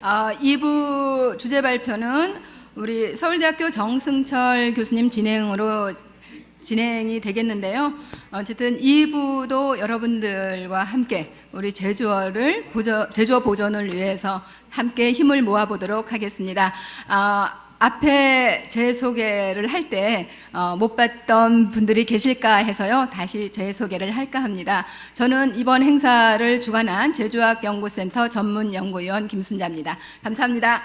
2부 주제 발표는 우리 서울대학교 정승철 교수님 진행으로 진행이 되겠는데요. 어쨌든 2부도 여러분들과 함께 우리 제주어 보존을 위해서 함께 힘을 모아보도록 하겠습니다. 앞에 제 소개를 할 때 못 봤던 분들이 계실까 해서요. 다시 제 소개를 할까 합니다. 저는 이번 행사를 주관한 제주학연구센터 전문연구위원 김순자입니다. 감사합니다.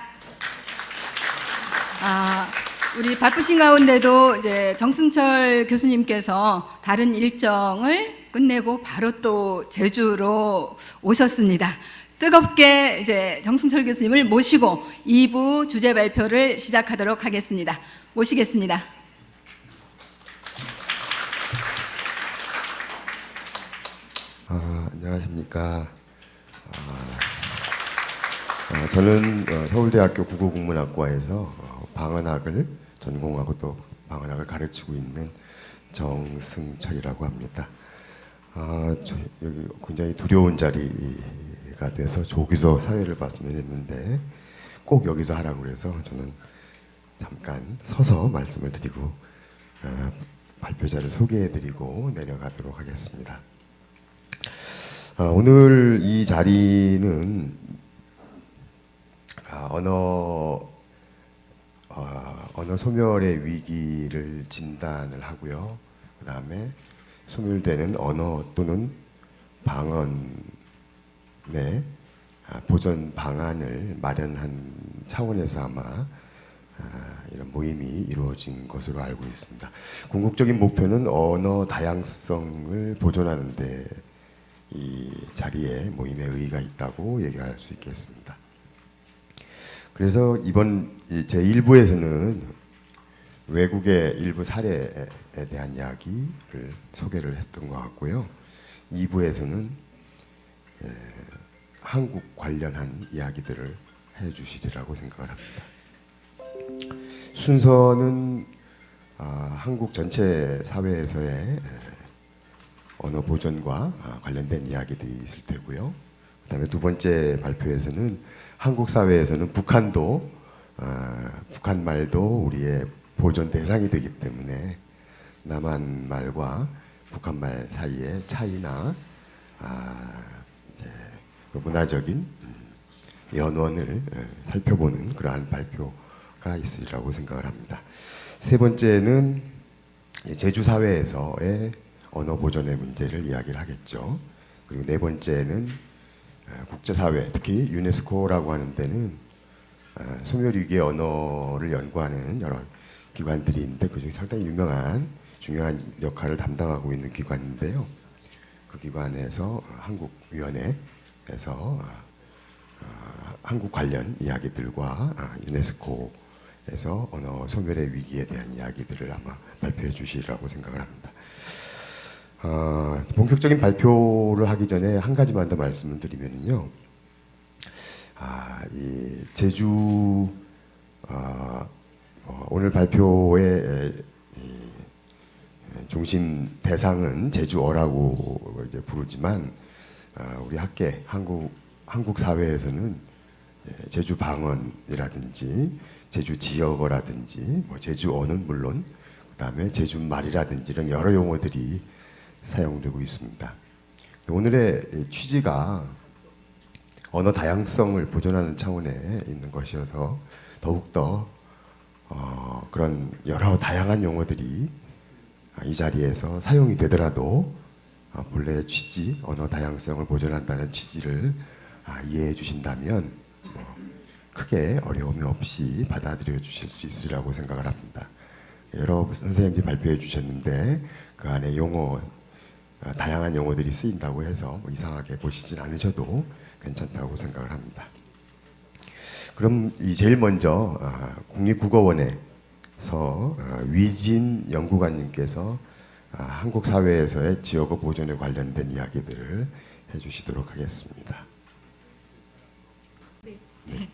우리 바쁘신 가운데도 이제 정승철 교수님께서 다른 일정을 끝내고 바로 또 제주로 오셨습니다. 뜨겁게 이제 정승철 교수님을 모시고 2부 주제 발표를 시작하도록 하겠습니다. 모시겠습니다. 안녕하십니까. 저는 서울대학교 국어국문학과에서 방언학을 전공하고 또 방언학을 가르치고 있는 정승철이라고 합니다. 여기 굉장히 두려운 자리가 돼서 조기서 사회를 봤으면 했는데 꼭 여기서 하라고 그래서 저는 잠깐 서서 말씀을 드리고 발표자를 소개해드리고 내려가도록 하겠습니다. 오늘 이 자리는 언어 소멸의 위기를 진단을 하고요. 그 다음에 소멸되는 언어 또는 방언의 보존 방안을 마련한 차원에서 아마 이런 모임이 이루어진 것으로 알고 있습니다. 궁극적인 목표는 언어 다양성을 보존하는 데 이 자리에 모임의 의의가 있다고 얘기할 수 있겠습니다. 그래서 이번 제1부에서는 외국의 일부 사례에 대한 이야기를 소개를 했던 것 같고요. 2부에서는 한국 관련한 이야기들을 해주시리라고 생각을 합니다. 순서는 한국 전체 사회에서의 언어 보존과 관련된 이야기들이 있을 테고요. 그 다음에 두 번째 발표에서는 한국 사회에서는 북한도 북한 말도 우리의 보존 대상이 되기 때문에 남한 말과 북한 말 사이의 차이나 그 문화적인 연원을 살펴보는 그러한 발표가 있으리라고 생각을 합니다. 세 번째는 제주 사회에서의 언어 보존의 문제를 이야기를 하겠죠. 그리고 네 번째는 국제사회, 특히 유네스코라고 하는 데는 소멸위기의 언어를 연구하는 여러 기관들이 있는데 그중에 상당히 유명한 중요한 역할을 담당하고 있는 기관인데요. 그 기관에서 한국위원회에서 한국 관련 이야기들과 유네스코에서 언어 소멸의 위기에 대한 이야기들을 아마 발표해 주시리라고 생각을 합니다. 본격적인 발표를 하기 전에 한 가지만 더 말씀을 드리면요. 이 제주 오늘 발표의 중심 대상은 제주어라고 이제 부르지만 우리 학계 한국 사회에서는 제주 방언이라든지 제주 지역어라든지 제주어는 물론 그다음에 제주 말이라든지 이런 여러 용어들이 사용되고 있습니다. 오늘의 취지가 언어 다양성을 보존하는 차원에 있는 것이어서 더욱더 그런 여러 다양한 용어들이 이 자리에서 사용이 되더라도 본래의 취지, 언어 다양성을 보존한다는 취지를 이해해 주신다면 크게 어려움이 없이 받아들여 주실 수 있으리라고 생각을 합니다. 여러 선생님들이 발표해 주셨는데 그 안에 다양한 용어들이 쓰인다고 해서 이상하게 보시진 않으셔도 괜찮다고 생각을 합니다. 그럼 제일 먼저 국립국어원에서 위진 연구관님께서 한국 사회에서의 지역어 보존에 관련된 이야기들을 해주시도록 하겠습니다. 네.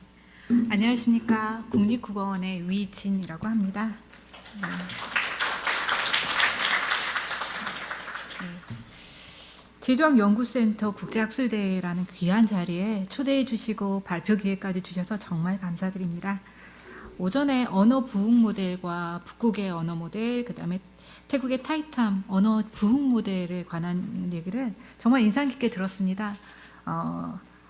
안녕하십니까. 국립국어원의 위진이라고 합니다. 제주학연구센터 국제학술대회라는 귀한 자리에 초대해 주시고 발표 기회까지 주셔서 정말 감사드립니다. 오전에 언어 부흥 모델과 북극의 언어 모델, 그다음에 태국의 타이탐 언어 부흥 모델에 관한 얘기를 정말 인상 깊게 들었습니다.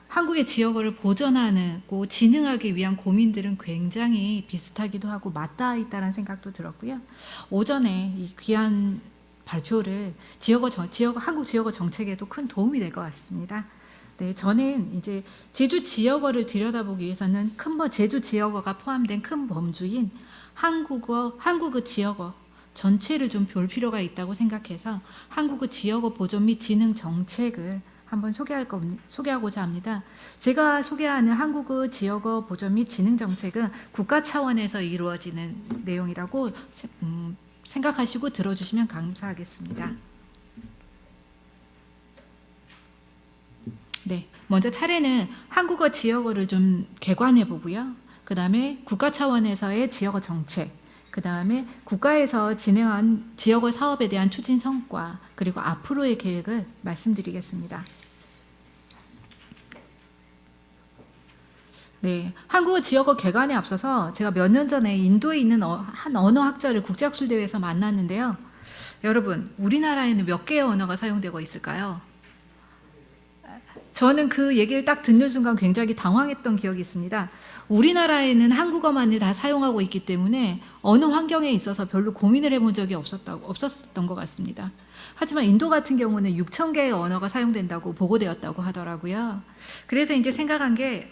한국의 지역어를 보존하고 진흥하기 위한 고민들은 굉장히 비슷하기도 하고 맞닿아 있다는 생각도 들었고요. 오전에 이 귀한 발표를 한국 지역어 정책에도 큰 도움이 될 것 같습니다. 네, 저는 이제 제주 지역어를 들여다보기 위해서는 제주 지역어가 포함된 큰 범주인 한국어 지역어 전체를 좀 볼 필요가 있다고 생각해서 한국어 지역어 보존 및 진흥 정책을 한번 소개하고자 합니다. 제가 소개하는 한국어 지역어 보존 및 진흥 정책은 국가 차원에서 이루어지는 내용이라고 생각하시고 들어주시면 감사하겠습니다. 네, 먼저 차례는 한국어 지역어를 좀 개관해 보고요. 그 다음에 국가 차원에서의 지역어 정책, 그 다음에 국가에서 진행한 지역어 사업에 대한 추진 성과, 그리고 앞으로의 계획을 말씀드리겠습니다. 네, 한국어 지역어 개관에 앞서서 제가 몇 년 전에 인도에 있는 한 언어학자를 국제학술대회에서 만났는데요. 여러분, 우리나라에는 몇 개의 언어가 사용되고 있을까요? 저는 그 얘기를 딱 듣는 순간 굉장히 당황했던 기억이 있습니다. 우리나라에는 한국어만을 다 사용하고 있기 때문에 언어 환경에 있어서 별로 고민을 해본 적이 없었던 것 같습니다. 하지만 인도 같은 경우는 6,000개의 언어가 사용된다고 보고되었다고 하더라고요. 그래서 이제 생각한 게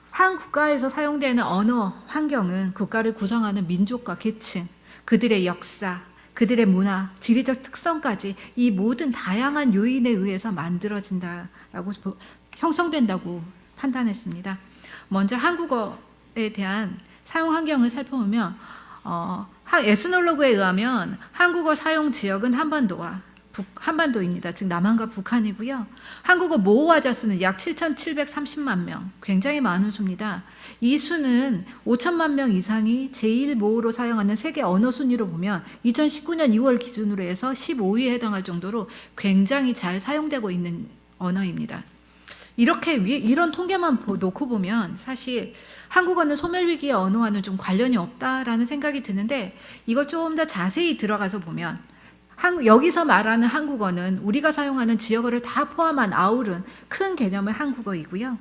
한 국가에서 사용되는 언어 환경은 국가를 구성하는 민족과 계층, 그들의 역사, 그들의 문화, 지리적 특성까지 이 모든 다양한 요인에 의해서 만들어진다라고 형성된다고 판단했습니다. 먼저 한국어에 대한 사용 환경을 살펴보면 에스놀로그에 의하면 한국어 사용 지역은 한반도입니다. 즉 남한과 북한이고요. 한국어 모호화자 수는 약 7,730만 명, 굉장히 많은 수입니다. 이 수는 5천만 명 이상이 제1모호로 사용하는 세계 언어 순위로 보면 2019년 2월 기준으로 해서 15위에 해당할 정도로 굉장히 잘 사용되고 있는 언어입니다. 이런 통계만 놓고 보면 사실 한국어는 소멸위기의 언어와는 좀 관련이 없다라는 생각이 드는데, 이걸 좀 더 자세히 들어가서 보면 여기서 말하는 한국어는 우리가 사용하는 지역어를 다 포함한 아우른 큰 개념의 한국어이고요.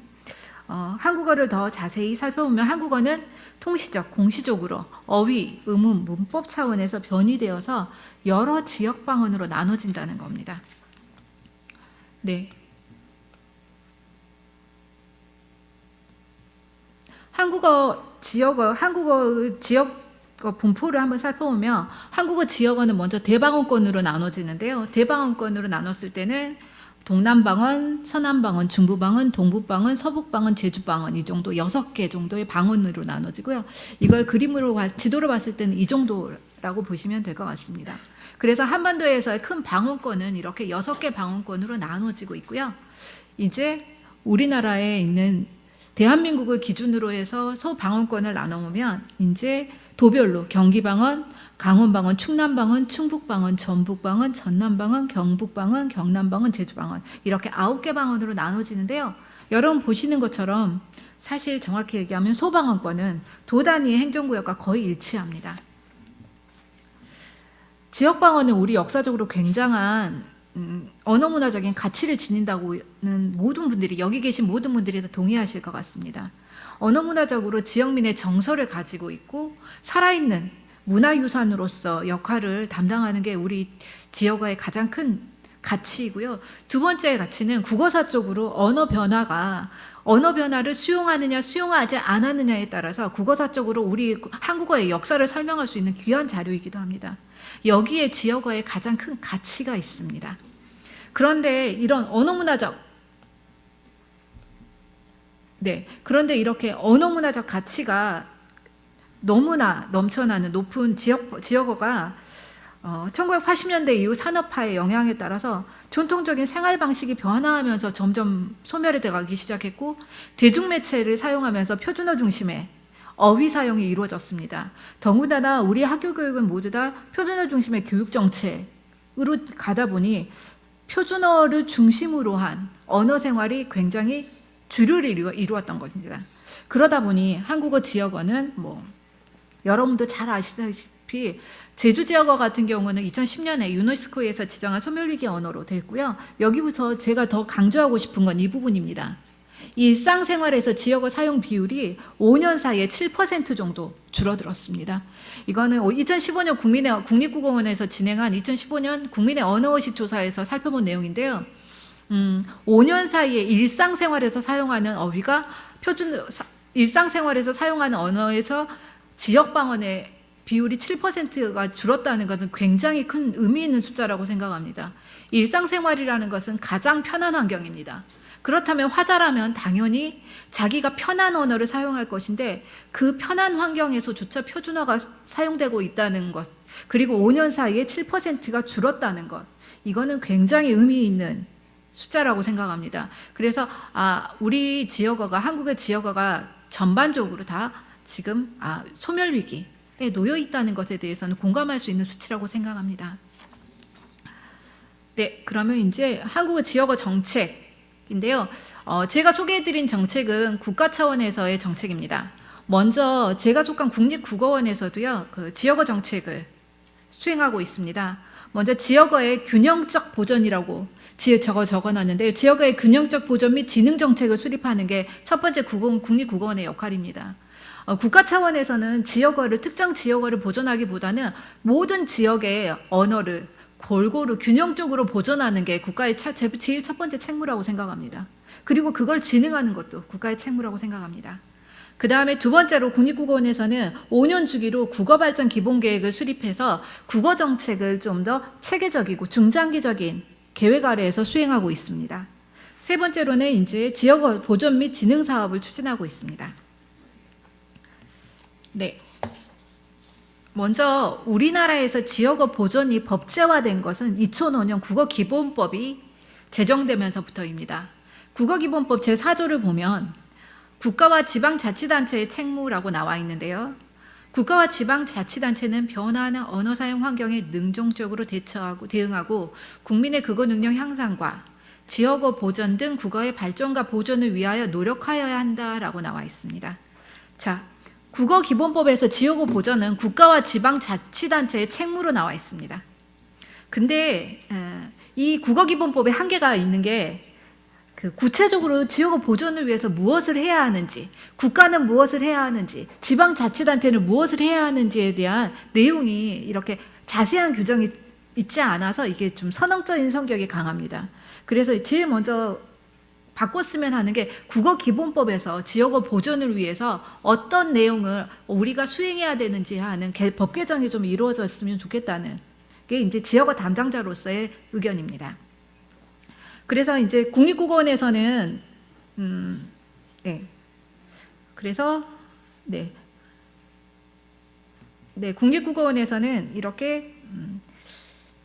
한국어를 더 자세히 살펴보면 한국어는 통시적, 공시적으로 어휘, 의문, 문법 차원에서 변이되어서 여러 지역 방언으로 나눠진다는 겁니다. 네. 한국어 지역 분포를 한번 살펴보면 한국어 지역어는 먼저 대방언권으로 나눠지는데요. 대방언권으로 나눴을 때는 동남방언, 서남방언, 중부방언, 동부방언, 서북방언, 제주방언, 이 정도 6개 정도의 방언으로 나눠지고요. 이걸 지도로 봤을 때는 이 정도라고 보시면 될 것 같습니다. 그래서 한반도에서의 큰 방언권은 이렇게 6개 방언권으로 나눠지고 있고요. 이제 우리나라에 있는 대한민국을 기준으로 해서 소방언권을 나눠보면 이제 도별로 경기방언, 강원방언, 충남방언, 충북방언, 전북방언, 전남방언, 경북방언, 경남방언, 제주방언, 이렇게 9개 방언으로 나눠지는데요. 여러분 보시는 것처럼 사실 정확히 얘기하면 소방언권은 도 단위의 행정구역과 거의 일치합니다. 지역방언은 우리 역사적으로 굉장한 언어문화적인 가치를 지닌다고는 여기 계신 모든 분들이 다 동의하실 것 같습니다. 언어문화적으로 지역민의 정서를 가지고 있고 살아있는 문화유산으로서 역할을 담당하는 게 우리 지역어의 가장 큰 가치이고요. 두 번째 가치는 국어사 쪽으로 언어 변화를 수용하느냐 수용하지 않았느냐에 따라서 국어사 쪽으로 우리 한국어의 역사를 설명할 수 있는 귀한 자료이기도 합니다. 여기에 지역어의 가장 큰 가치가 있습니다. 그런데 그런데 이렇게 언어문화적 가치가 너무나 넘쳐나는 높은 지역어가 1980년대 이후 산업화의 영향에 따라서 전통적인 생활 방식이 변화하면서 점점 소멸이 돼가기 시작했고, 대중매체를 사용하면서 표준어 중심의 어휘 사용이 이루어졌습니다. 더군다나 우리 학교 교육은 모두 다 표준어 중심의 교육 정책으로 가다 보니 표준어를 중심으로 한 언어 생활이 굉장히 주류를 이루었던 겁니다. 그러다 보니 한국어 지역어는 여러분도 잘 아시다시피 제주 지역어 같은 경우는 2010년에 유네스코에서 지정한 소멸위기 언어로 됐고요. 여기부터 제가 더 강조하고 싶은 건 이 부분입니다. 일상생활에서 지역어 사용 비율이 5년 사이에 7% 정도 줄어들었습니다. 이거는 2015년 국립국어원에서 진행한 2015년 국민의 언어의식 조사에서 살펴본 내용인데요. 5년 사이에 일상생활에서 사용하는 어휘가 일상생활에서 사용하는 언어에서 지역 방언의 비율이 7%가 줄었다는 것은 굉장히 큰 의미 있는 숫자라고 생각합니다. 일상생활이라는 것은 가장 편한 환경입니다. 그렇다면 화자라면 당연히 자기가 편한 언어를 사용할 것인데 그 편한 환경에서조차 표준어가 사용되고 있다는 것, 그리고 5년 사이에 7%가 줄었다는 것, 이거는 굉장히 의미 있는 숫자라고 생각합니다. 그래서 우리 지역어가, 한국의 지역어가 전반적으로 다 지금 소멸 위기에 놓여 있다는 것에 대해서는 공감할 수 있는 수치라고 생각합니다. 네, 그러면 이제 한국의 지역어 정책인데요. 제가 소개해드린 정책은 국가 차원에서의 정책입니다. 먼저 제가 속한 국립국어원에서도요, 그 지역어 정책을 수행하고 있습니다. 먼저 지역어의 균형적 보존이라고 적어놨는데요. 지역어의 균형적 보존 및 지능 정책을 수립하는 게 첫 번째 국립국어원의 역할입니다. 국가 차원에서는 특정 지역어를 보존하기보다는 모든 지역의 언어를 골고루 균형적으로 보존하는 게 국가의 제일 첫 번째 책무라고 생각합니다. 그리고 그걸 진흥하는 것도 국가의 책무라고 생각합니다. 그 다음에 두 번째로 국립국어원에서는 5년 주기로 국어발전 기본계획을 수립해서 국어정책을 좀 더 체계적이고 중장기적인 계획 아래에서 수행하고 있습니다. 세 번째로는 이제 지역어 보존 및 진흥 사업을 추진하고 있습니다. 네. 먼저 우리나라에서 지역어 보존이 법제화된 것은 2005년 국어기본법이 제정되면서부터입니다. 국어기본법 제4조를 보면 국가와 지방자치단체의 책무라고 나와 있는데요. 국가와 지방자치단체는 변화하는 언어 사용 환경에 능동적으로 대응하고 국민의 국어 능력 향상과 지역어 보존 등 국어의 발전과 보존을 위하여 노력하여야 한다라고 나와 있습니다. 자, 국어기본법에서 지역어 보존은 국가와 지방자치단체의 책무로 나와 있습니다. 근데 이 국어기본법에 한계가 있는 게 구체적으로 지역어 보존을 위해서 무엇을 해야 하는지, 국가는 무엇을 해야 하는지, 지방자치단체는 무엇을 해야 하는지에 대한 내용이 이렇게 자세한 규정이 있지 않아서 이게 좀 선언적인 성격이 강합니다. 그래서 제일 먼저 바꿨으면 하는 게 국어기본법에서 지역어 보존을 위해서 어떤 내용을 우리가 수행해야 되는지 하는 법 개정이 좀 이루어졌으면 좋겠다는 게 이제 지역어 담당자로서의 의견입니다. 그래서 이제 국립국어원에서는 국립국어원에서는 이렇게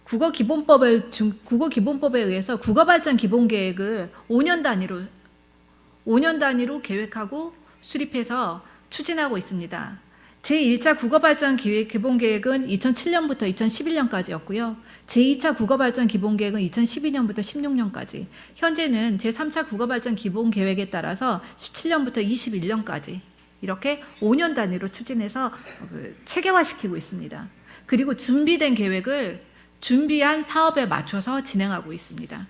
국어기본법에 의해서 국어발전 기본계획을 5년 단위로 계획하고 수립해서 추진하고 있습니다. 제1차 국어발전 기본계획은 2007년부터 2011년까지였고요. 제2차 국어발전 기본계획은 2012년부터 16년까지, 현재는 제3차 국어발전 기본계획에 따라서 17년부터 21년까지 이렇게 5년 단위로 추진해서 체계화시키고 있습니다. 그리고 준비된 계획을 준비한 사업에 맞춰서 진행하고 있습니다.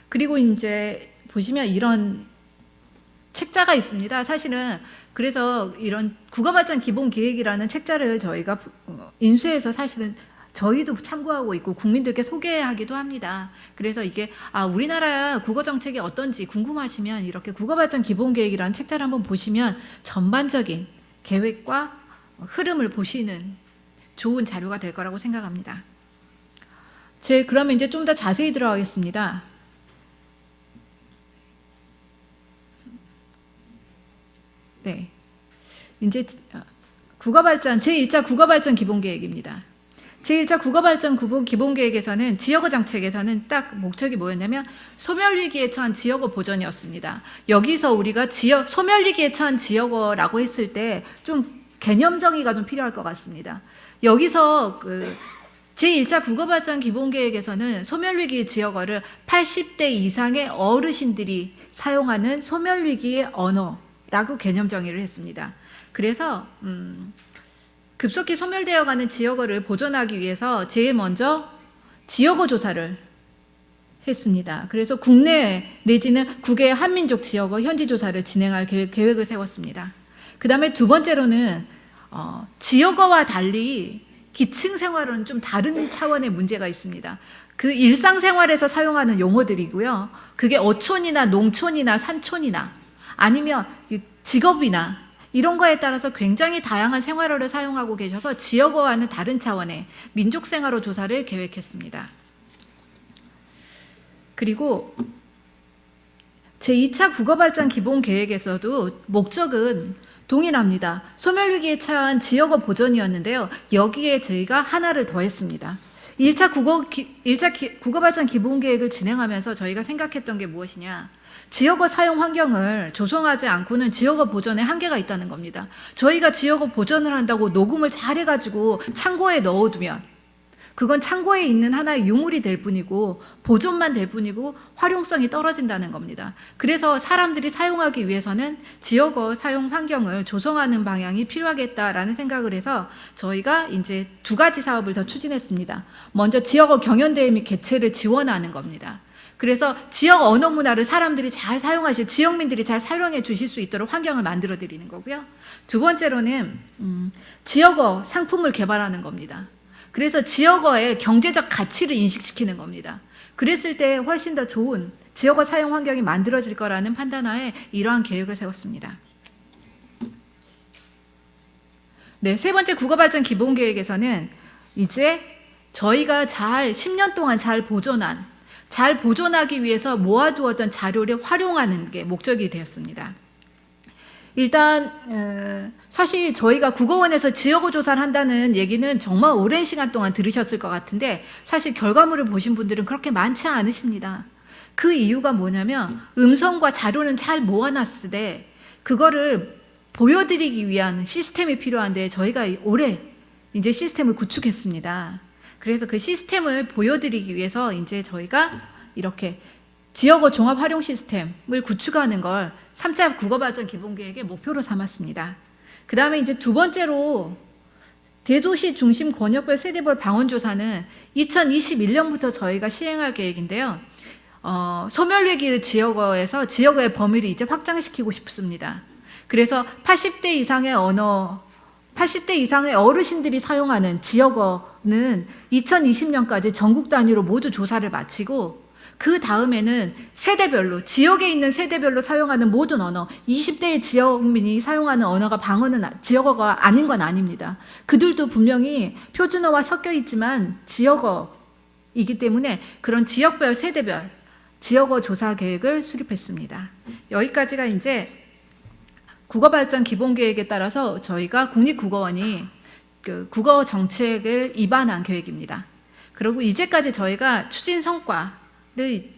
그리고 이제 보시면 이런 책자가 있습니다. 사실은 그래서 이런 국어발전 기본계획이라는 책자를 저희가 인수해서 사실은 저희도 참고하고 있고 국민들께 소개하기도 합니다. 그래서 이게 우리나라 국어정책이 어떤지 궁금하시면 이렇게 국어발전 기본계획이라는 책자를 한번 보시면 전반적인 계획과 흐름을 보시는 좋은 자료가 될 거라고 생각합니다. 그러면 이제 좀 더 자세히 들어가겠습니다. 네, 이제 제1차 국어발전 기본계획입니다. 제1차 국어발전 기본계획에서는 지역어 정책에서는 딱 목적이 뭐였냐면 소멸위기에 처한 지역어 보존이었습니다. 여기서 우리가 소멸위기에 처한 지역어라고 했을 때 좀 개념 정의가 좀 필요할 것 같습니다. 여기서 제1차 국어발전 기본계획에서는 소멸위기 지역어를 80대 이상의 어르신들이 사용하는 소멸위기의 언어라고 개념 정의를 했습니다. 그래서 급속히 소멸되어가는 지역어를 보존하기 위해서 제일 먼저 지역어 조사를 했습니다. 그래서 국내 내지는 국외 한민족 지역어 현지 조사를 진행할 계획을 세웠습니다. 그 다음에 두 번째로는 지역어와 달리 기층 생활은 좀 다른 차원의 문제가 있습니다. 그 일상생활에서 사용하는 용어들이고요. 그게 어촌이나 농촌이나 산촌이나 아니면 직업이나 이런 거에 따라서 굉장히 다양한 생활어를 사용하고 계셔서 지역어와는 다른 차원의 민족 생활어 조사를 계획했습니다. 그리고 제2차 국어발전 기본계획에서도 목적은 동일합니다. 소멸위기에 처한 지역어 보존이었는데요. 여기에 저희가 하나를 더했습니다. 1차 국어발전 기본계획을 진행하면서 저희가 생각했던 게 무엇이냐. 지역어 사용 환경을 조성하지 않고는 지역어 보존에 한계가 있다는 겁니다. 저희가 지역어 보존을 한다고 녹음을 잘 해가지고 창고에 넣어두면 그건 창고에 있는 하나의 유물이 될 뿐이고 보존만 될 뿐이고 활용성이 떨어진다는 겁니다. 그래서 사람들이 사용하기 위해서는 지역어 사용 환경을 조성하는 방향이 필요하겠다라는 생각을 해서 저희가 이제 두 가지 사업을 더 추진했습니다. 먼저 지역어 경연대회 및 개최를 지원하는 겁니다. 그래서 지역 언어 문화를 사람들이 잘 사용하실, 지역민들이 잘 사용해 주실 수 있도록 환경을 만들어 드리는 거고요. 두 번째로는 지역어 상품을 개발하는 겁니다. 그래서 지역어의 경제적 가치를 인식시키는 겁니다. 그랬을 때 훨씬 더 좋은 지역어 사용 환경이 만들어질 거라는 판단하에 이러한 계획을 세웠습니다. 네, 세 번째 국어발전 기본계획에서는 이제 저희가 10년 동안 잘 보존하기 위해서 모아두었던 자료를 활용하는 게 목적이 되었습니다. 일단 사실 저희가 국어원에서 지역어 조사를 한다는 얘기는 정말 오랜 시간 동안 들으셨을 것 같은데 사실 결과물을 보신 분들은 그렇게 많지 않으십니다. 그 이유가 뭐냐면 음성과 자료는 잘 모아놨을 때 그거를 보여드리기 위한 시스템이 필요한데 저희가 올해 이제 시스템을 구축했습니다. 그래서 그 시스템을 보여드리기 위해서 이제 저희가 이렇게 지역어 종합 활용 시스템을 구축하는 걸 3차 국어발전 기본계획의 목표로 삼았습니다. 그 다음에 이제 두 번째로 대도시 중심 권역별 세대별 방언조사는 2021년부터 저희가 시행할 계획인데요. 소멸위기 지역어에서 지역어의 범위를 이제 확장시키고 싶습니다. 그래서 80대 이상의 어르신들이 사용하는 지역어는 2020년까지 전국 단위로 모두 조사를 마치고 그 다음에는 세대별로 지역에 있는 세대별로 사용하는 모든 언어 20대의 지역민이 사용하는 언어가 방언은 지역어가 아닌 건 아닙니다. 그들도 분명히 표준어와 섞여 있지만 지역어이기 때문에 그런 지역별 세대별 지역어 조사 계획을 수립했습니다. 여기까지가 이제 국어발전 기본계획에 따라서 저희가 국립국어원이 그 국어 정책을 입안한 계획입니다. 그리고 이제까지 저희가 추진 성과를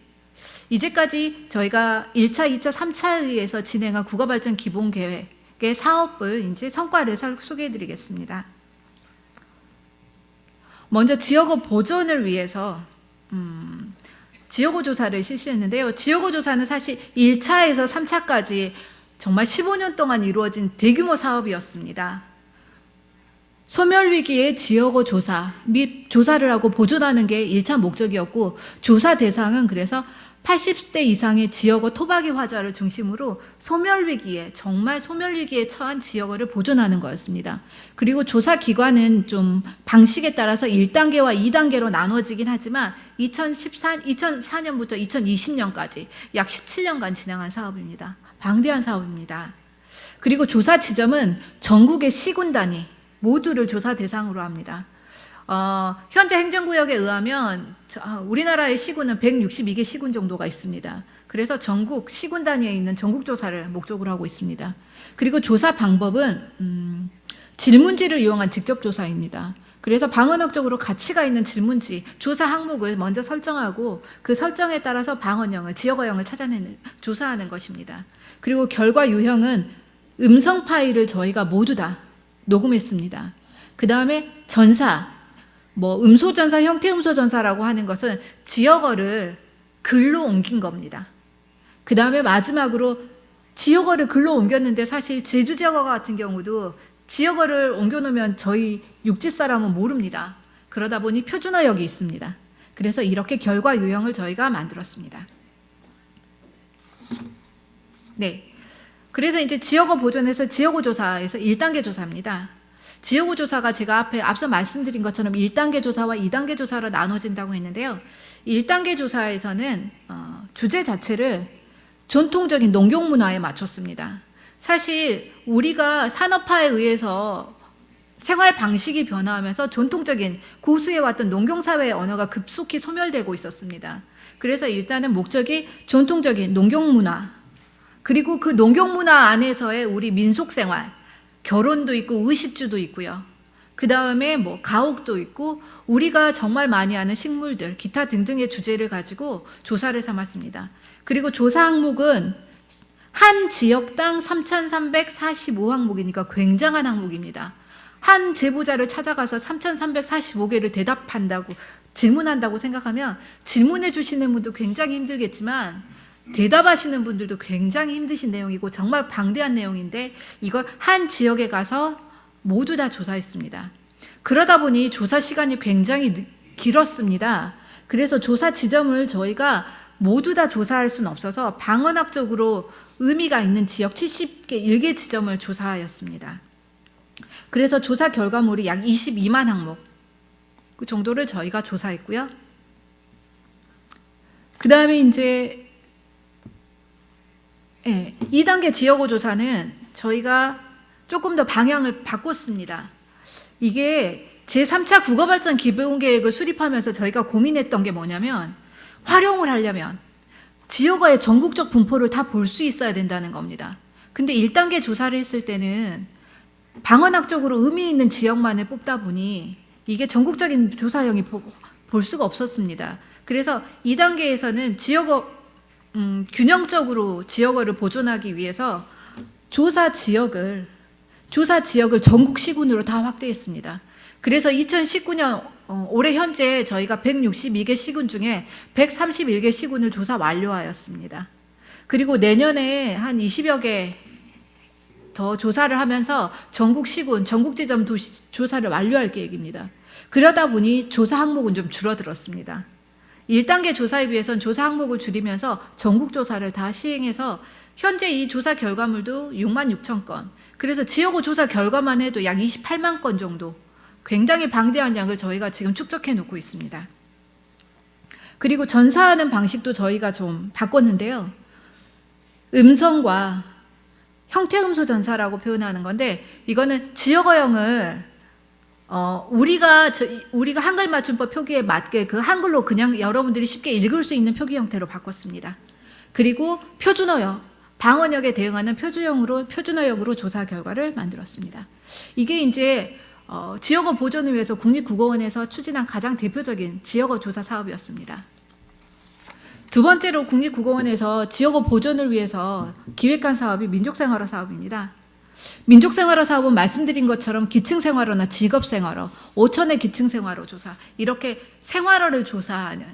이제까지 저희가 1차, 2차, 3차에 의해서 진행한 국어발전 기본계획의 사업을 이제 성과를 소개해드리겠습니다. 먼저 지역어 보존을 위해서 지역어 조사를 실시했는데요. 지역어 조사는 사실 1차에서 3차까지 정말 15년 동안 이루어진 대규모 사업이었습니다. 소멸위기의 지역어 조사 및 조사를 하고 보존하는 게 1차 목적이었고 조사 대상은 그래서 80대 이상의 지역어 토박이 화자를 중심으로 정말 소멸위기에 처한 지역어를 보존하는 거였습니다. 그리고 조사 기관은 좀 방식에 따라서 1단계와 2단계로 나눠지긴 하지만 2004년부터 2020년까지 약 17년간 진행한 사업입니다. 방대한 사업입니다. 그리고 조사 지점은 전국의 시군 단위 모두를 조사 대상으로 합니다. 현재 행정구역에 의하면 우리나라의 시군은 162개 시군 정도가 있습니다. 그래서 전국 시군 단위에 있는 전국 조사를 목적으로 하고 있습니다. 그리고 조사 방법은 질문지를 이용한 직접 조사입니다. 그래서 방언학적으로 가치가 있는 질문지, 조사 항목을 먼저 설정하고 그 설정에 따라서 방언형을, 지역어형을 조사하는 것입니다. 그리고 결과 유형은 음성 파일을 저희가 모두 다 녹음했습니다. 그 다음에 전사, 뭐 음소전사, 형태음소전사라고 하는 것은 지역어를 글로 옮긴 겁니다. 그 다음에 마지막으로 지역어를 글로 옮겼는데 사실 제주 지역어 같은 경우도 지역어를 옮겨놓으면 저희 육지 사람은 모릅니다. 그러다 보니 표준어역이 있습니다. 그래서 이렇게 결과 유형을 저희가 만들었습니다. 네. 그래서 이제 지역어 보존에서 지역어 조사에서 1단계 조사입니다. 지역어 조사가 제가 앞서 말씀드린 것처럼 1단계 조사와 2단계 조사로 나눠진다고 했는데요. 1단계 조사에서는 주제 자체를 전통적인 농경 문화에 맞췄습니다. 사실 우리가 산업화에 의해서 생활 방식이 변화하면서 전통적인 고수해왔던 농경사회의 언어가 급속히 소멸되고 있었습니다. 그래서 일단은 목적이 전통적인 농경 문화, 그리고 그 농경 문화 안에서의 우리 민속 생활, 결혼도 있고 의식주도 있고요. 그 다음에 뭐 가옥도 있고 우리가 정말 많이 아는 식물들, 기타 등등의 주제를 가지고 조사를 삼았습니다. 그리고 조사 항목은 한 지역당 3,345항목이니까 굉장한 항목입니다. 한 제보자를 찾아가서 3,345개를 대답한다고, 질문한다고 생각하면 질문해 주시는 분도 굉장히 힘들겠지만 대답하시는 분들도 굉장히 힘드신 내용이고 정말 방대한 내용인데 이걸 한 지역에 가서 모두 다 조사했습니다. 그러다 보니 조사 시간이 굉장히 길었습니다. 그래서 조사 지점을 저희가 모두 다 조사할 수는 없어서 방언학적으로 의미가 있는 지역 70개 1개 지점을 조사하였습니다. 그래서 조사 결과물이 약 22만 항목 그 정도를 저희가 조사했고요. 그 다음에 이제 2단계 지역어 조사는 저희가 조금 더 방향을 바꿨습니다. 이게 제3차 국어발전 기본계획을 수립하면서 저희가 고민했던 게 뭐냐면 활용을 하려면 지역어의 전국적 분포를 다 볼 수 있어야 된다는 겁니다. 근데 1단계 조사를 했을 때는 방언학적으로 의미 있는 지역만을 뽑다 보니 이게 전국적인 조사형이 볼 수가 없었습니다. 그래서 2단계에서는 지역어 균형적으로 지역어를 보존하기 위해서 조사 지역을 전국 시군으로 다 확대했습니다. 그래서 2019년 올해 현재 저희가 162개 시군 중에 131개 시군을 조사 완료하였습니다. 그리고 내년에 한 20여 개 더 조사를 하면서 전국 시군, 전국 지점 조사를 완료할 계획입니다. 그러다 보니 조사 항목은 좀 줄어들었습니다. 1단계 조사에 비해서는 조사 항목을 줄이면서 전국 조사를 다 시행해서 현재 이 조사 결과물도 6만 6천 건, 그래서 지역어 조사 결과만 해도 약 28만 건 정도 굉장히 방대한 양을 저희가 지금 축적해 놓고 있습니다. 그리고 전사하는 방식도 저희가 좀 바꿨는데요. 음성과 형태음소 전사라고 표현하는 건데 이거는 지역어형을 우리가 한글 맞춤법 표기에 맞게 그 한글로 그냥 여러분들이 쉽게 읽을 수 있는 표기 형태로 바꿨습니다. 그리고 표준어역, 방언역에 대응하는 표준어역으로 조사 결과를 만들었습니다. 이게 이제 지역어 보존을 위해서 국립국어원에서 추진한 가장 대표적인 지역어 조사 사업이었습니다. 두 번째로 국립국어원에서 지역어 보존을 위해서 기획한 사업이 민족생활어 사업입니다. 민족생활어 사업은 말씀드린 것처럼 기층생활어나 직업생활어, 5천의 기층생활어 조사, 이렇게 생활어를 조사하는,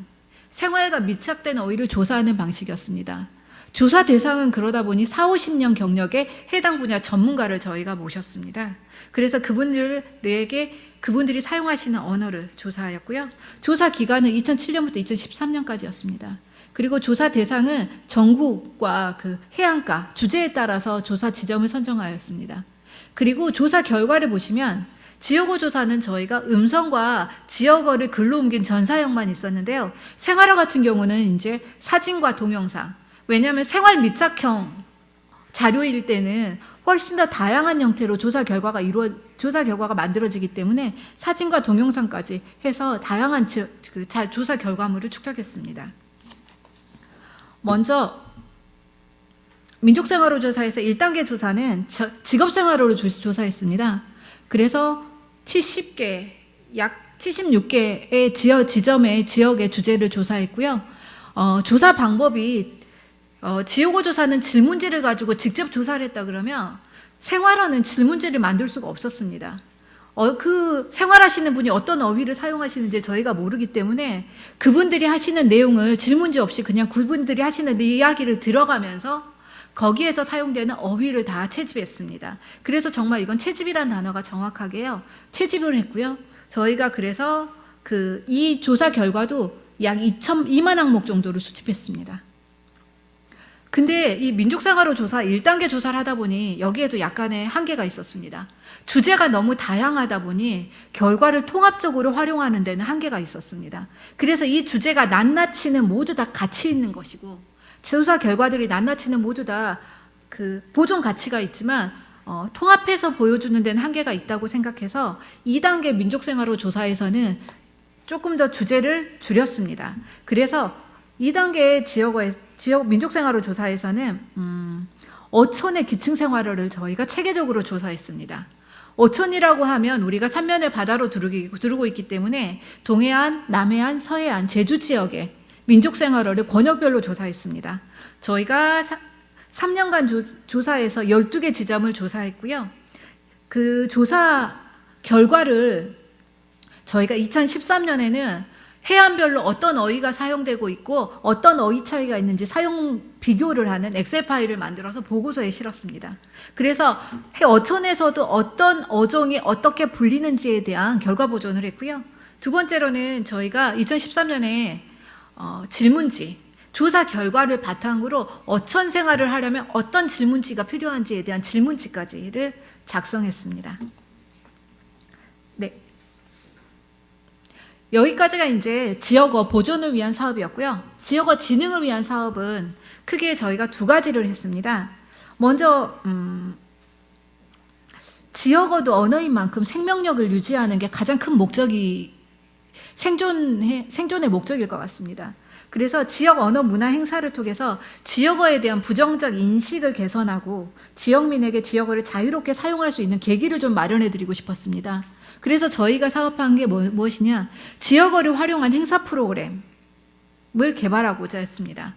생활과 밀착된 어휘를 조사하는 방식이었습니다. 조사 대상은 그러다 보니 40-50년 경력의 해당 분야 전문가를 저희가 모셨습니다. 그래서 그분들이 사용하시는 언어를 조사하였고요. 조사 기간은 2007년부터 2013년까지였습니다. 그리고 조사 대상은 전국과 그 해안가, 주제에 따라서 조사 지점을 선정하였습니다. 그리고 조사 결과를 보시면 지역어 조사는 저희가 음성과 지역어를 글로 옮긴 전사형만 있었는데요. 생활어 같은 경우는 이제 사진과 동영상, 왜냐하면 생활 밀착형 자료일 때는 훨씬 더 다양한 형태로 조사 결과가 만들어지기 때문에 사진과 동영상까지 해서 다양한 조사 결과물을 축적했습니다. 먼저 민족생활어 조사에서 1단계 조사는 직업생활어로 조사했습니다. 그래서 70개, 약 76개의 지역의 주제를 조사했고요. 조사 방법이 지역어 조사는 질문지를 가지고 직접 조사를 했다 그러면 생활어는 질문지를 만들 수가 없었습니다. 그 생활하시는 분이 어떤 어휘를 사용하시는지 저희가 모르기 때문에 그분들이 하시는 내용을 질문지 없이 그냥 그분들이 하시는 이야기를 들어가면서 거기에서 사용되는 어휘를 다 채집했습니다. 그래서 정말 이건 채집이라는 단어가 정확하게요. 채집을 했고요. 저희가 그래서 이 조사 결과도 약 2만 항목 정도를 수집했습니다. 근데 이 민족생활호 조사 1단계 조사를 하다 보니 여기에도 약간의 한계가 있었습니다. 주제가 너무 다양하다 보니 결과를 통합적으로 활용하는 데는 한계가 있었습니다. 그래서 이 주제가 낱낱이는 모두 다 가치 있는 것이고 조사 결과들이 낱낱이는 모두 다 보존 가치가 있지만 통합해서 보여주는 데는 한계가 있다고 생각해서 2단계 민족생활호 조사에서는 조금 더 주제를 줄였습니다. 그래서 2단계 지역 민족생활호 조사에서는 어촌의 기층생활호를 저희가 체계적으로 조사했습니다. 어촌이라고 하면 우리가 삼면을 바다로 두르고 있기 때문에 동해안, 남해안, 서해안, 제주 지역의 민족생활호를 권역별로 조사했습니다. 저희가 3년간 조사해서 12개 지점을 조사했고요. 그 조사 결과를 저희가 2013년에는 해안별로 어떤 어휘가 사용되고 있고 어떤 어휘 차이가 있는지 사용 비교를 하는 엑셀 파일을 만들어서 보고서에 실었습니다. 그래서 어촌에서도 어떤 어종이 어떻게 불리는지에 대한 결과 보존을 했고요. 두 번째로는 저희가 2013년에 질문지, 조사 결과를 바탕으로 어촌 생활을 하려면 어떤 질문지가 필요한지에 대한 질문지까지를 작성했습니다. 네. 여기까지가 이제 지역어 보존을 위한 사업이었고요. 지역어 진흥을 위한 사업은 크게 저희가 2가지를 했습니다. 먼저 지역어도 언어인 만큼 생명력을 유지하는 게 가장 큰 목적이 생존의 목적일 것 같습니다. 그래서 지역 언어 문화 행사를 통해서 지역어에 대한 부정적 인식을 개선하고 지역민에게 지역어를 자유롭게 사용할 수 있는 계기를 좀 마련해 드리고 싶었습니다. 그래서 저희가 사업한 게 무엇이냐? 지역어를 활용한 행사 프로그램을 개발하고자 했습니다.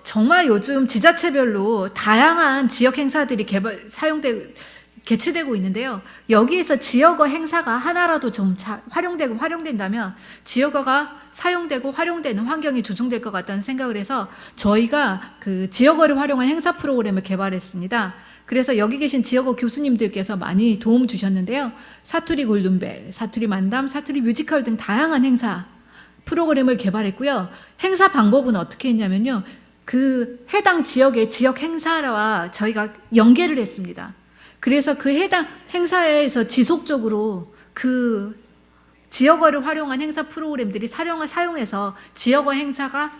정말 요즘 지자체별로 다양한 지역 행사들이 개최되고 있는데요. 여기에서 지역어 행사가 하나라도 좀 활용된다면 지역어가 사용되고 활용되는 환경이 조성될 것 같다는 생각을 해서 저희가 그 지역어를 활용한 행사 프로그램을 개발했습니다. 그래서 여기 계신 지역어 교수님들께서 많이 도움 주셨는데요. 사투리 골든벨, 사투리 만담, 사투리 뮤지컬 등 다양한 행사 프로그램을 개발했고요. 행사 방법은 어떻게 했냐면요. 그 해당 지역의 지역 행사와 저희가 연계를 했습니다. 그래서 그 해당 행사에서 지속적으로 그 지역어를 활용한 행사 프로그램들이 사용해서 지역어 행사가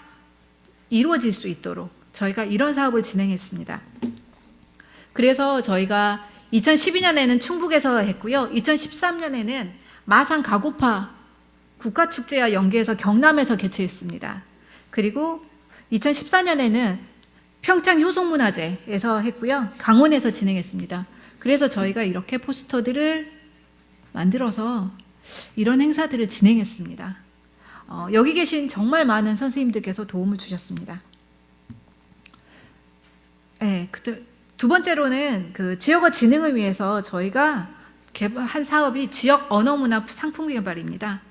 이루어질 수 있도록 저희가 이런 사업을 진행했습니다. 그래서 저희가 2012년에는 충북에서 했고요. 2013년에는 마산 가고파 국가축제와 연계해서 경남에서 개최했습니다. 그리고 2014년에는 평창 효성문화제에서 했고요. 강원에서 진행했습니다. 그래서 저희가 이렇게 포스터들을 만들어서 이런 행사들을 진행했습니다. 여기 계신 정말 많은 선생님들께서 도움을 주셨습니다. 네, 두 번째로는 그 지역어 진흥을 위해서 저희가 한 사업이 지역 언어문화 상품 개발입니다.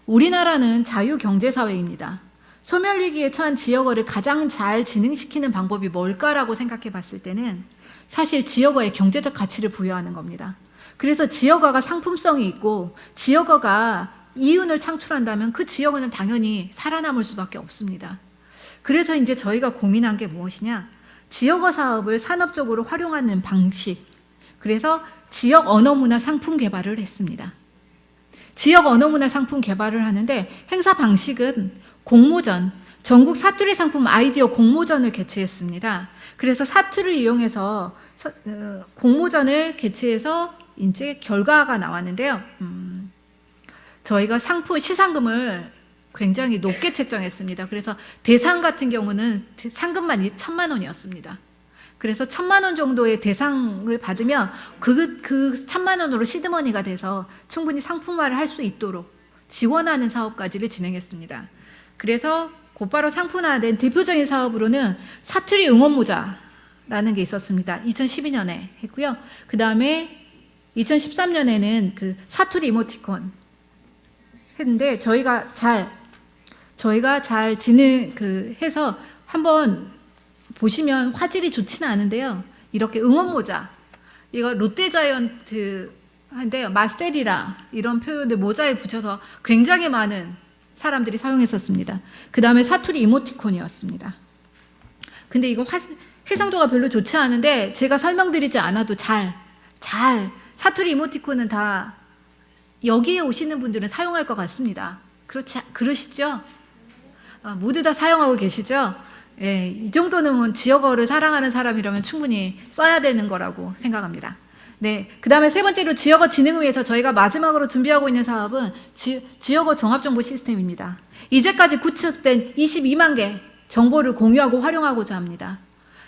우리나라는 자유경제사회입니다. 소멸위기에 처한 지역어를 가장 잘 진흥시키는 방법이 뭘까라고 생각해 봤을 때는 사실 지역어에 경제적 가치를 부여하는 겁니다. 그래서 지역어가 상품성이 있고 지역어가 이윤을 창출한다면 그 지역어는 당연히 살아남을 수밖에 없습니다. 그래서 이제 저희가 고민한 게 무엇이냐? 지역어 사업을 산업적으로 활용하는 방식. 그래서 지역 언어문화 상품 개발을 했습니다. 지역 언어문화 상품 개발을 하는데 행사 방식은 공모전, 전국 사투리 상품 아이디어 공모전을 개최했습니다. 그래서 사투리를 이용해서 공모전을 개최해서 이제 결과가 나왔는데요. 저희가 시상금을 굉장히 높게 책정했습니다. 그래서 대상 같은 경우는 상금만 1,000만 원이었습니다. 그래서 1,000만 원 정도의 대상을 받으면 그 1,000만 원으로 시드머니가 돼서 충분히 상품화를 할 수 있도록 지원하는 사업까지를 진행했습니다. 그래서 곧바로 상품화된 대표적인 사업으로는 사투리 응원 모자라는 게 있었습니다. 2012년에 했고요. 그 다음에 2013년에는 그 사투리 이모티콘 했는데 저희가 잘 해서 한번 보시면 화질이 좋지는 않은데요. 이렇게 응원 모자, 이거 롯데자이언트인데요. 마스테리라 이런 표현을 모자에 붙여서 굉장히 많은 사람들이 사용했었습니다. 그 다음에 사투리 이모티콘이었습니다. 근데 이거 해상도가 별로 좋지 않은데 제가 설명드리지 않아도 사투리 이모티콘은 다 여기에 오시는 분들은 사용할 것 같습니다. 그러시죠? 모두 다 사용하고 계시죠? 예, 이 정도는 지역어를 사랑하는 사람이라면 충분히 써야 되는 거라고 생각합니다. 네, 그 다음에 세 번째로 지역어 진흥을 위해서 저희가 마지막으로 준비하고 있는 사업은 지역어 종합정보 시스템입니다. 이제까지 구축된 22만 개 정보를 공유하고 활용하고자 합니다.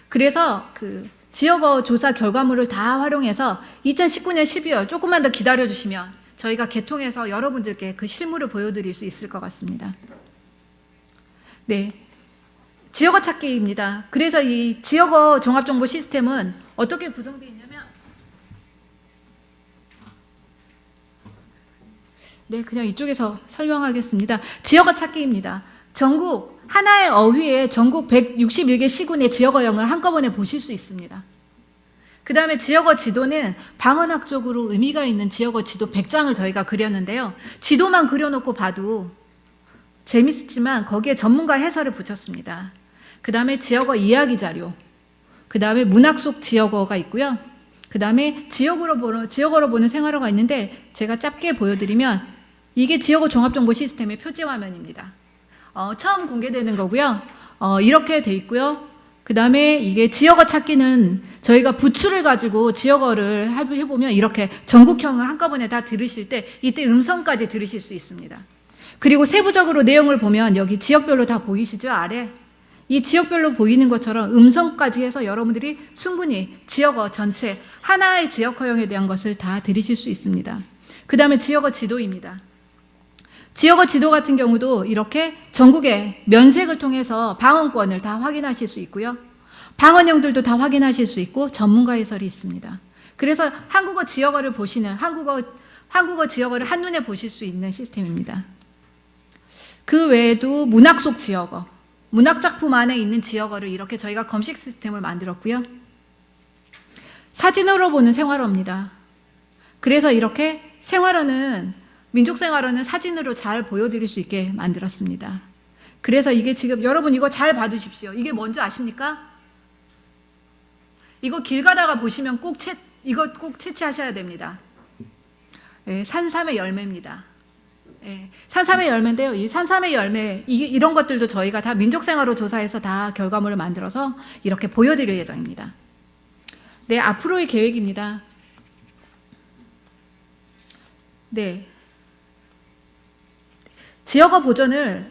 그래서 그 지역어 조사 결과물을 다 활용해서 2019년 12월 조금만 더 기다려주시면 저희가 개통해서 여러분들께 그 실물을 보여드릴 수 있을 것 같습니다. 네, 지역어 찾기입니다. 그래서 이 지역어 종합정보 시스템은 어떻게 구성되어 있냐면 네, 그냥 이쪽에서 설명하겠습니다. 지역어 찾기입니다. 전국 하나의 어휘에 전국 161개 시군의 지역어형을 한꺼번에 보실 수 있습니다. 그 다음에 지역어 지도는 방언학적으로 의미가 있는 지역어 지도 100장을 저희가 그렸는데요. 지도만 그려놓고 봐도 재밌지만 거기에 전문가 해설을 붙였습니다. 그 다음에 지역어 이야기 자료, 그 다음에 문학 속 지역어가 있고요. 그 다음에 지역어로 보는 생활어가 있는데 제가 짧게 보여드리면 이게 지역어 종합정보 시스템의 표지 화면입니다. 처음 공개되는 거고요. 이렇게 돼 있고요. 그 다음에 이게 지역어 찾기는 저희가 부추를 가지고 지역어를 해보면 이렇게 전국형을 한꺼번에 다 들으실 때 이때 음성까지 들으실 수 있습니다. 그리고 세부적으로 내용을 보면 여기 지역별로 다 보이시죠? 아래 이 지역별로 보이는 것처럼 음성까지 해서 여러분들이 충분히 지역어 전체 하나의 지역어형에 대한 것을 다 들으실 수 있습니다. 그 다음에 지역어 지도입니다. 지역어 지도 같은 경우도 이렇게 전국의 면색을 통해서 방언권을 다 확인하실 수 있고요. 방언형들도 다 확인하실 수 있고 전문가 해설이 있습니다. 그래서 한국어 지역어를 보시는 한국어 지역어를 한눈에 보실 수 있는 시스템입니다. 그 외에도 문학 속 지역어, 문학 작품 안에 있는 지역어를 이렇게 저희가 검색 시스템을 만들었고요. 사진으로 보는 생활어입니다. 그래서 이렇게 민족생활어는 사진으로 잘 보여드릴 수 있게 만들었습니다. 그래서 이게 지금 여러분 이거 잘 봐두십시오. 이게 뭔지 아십니까? 이거 길 가다가 보시면 이거 꼭 채취하셔야 됩니다. 예, 산삼의 열매입니다. 예, 산삼의 열매인데요. 이 산삼의 열매 이런 것들도 저희가 다 민족생활어 조사해서 다 결과물을 만들어서 이렇게 보여드릴 예정입니다. 네, 앞으로의 계획입니다. 네. 지역어를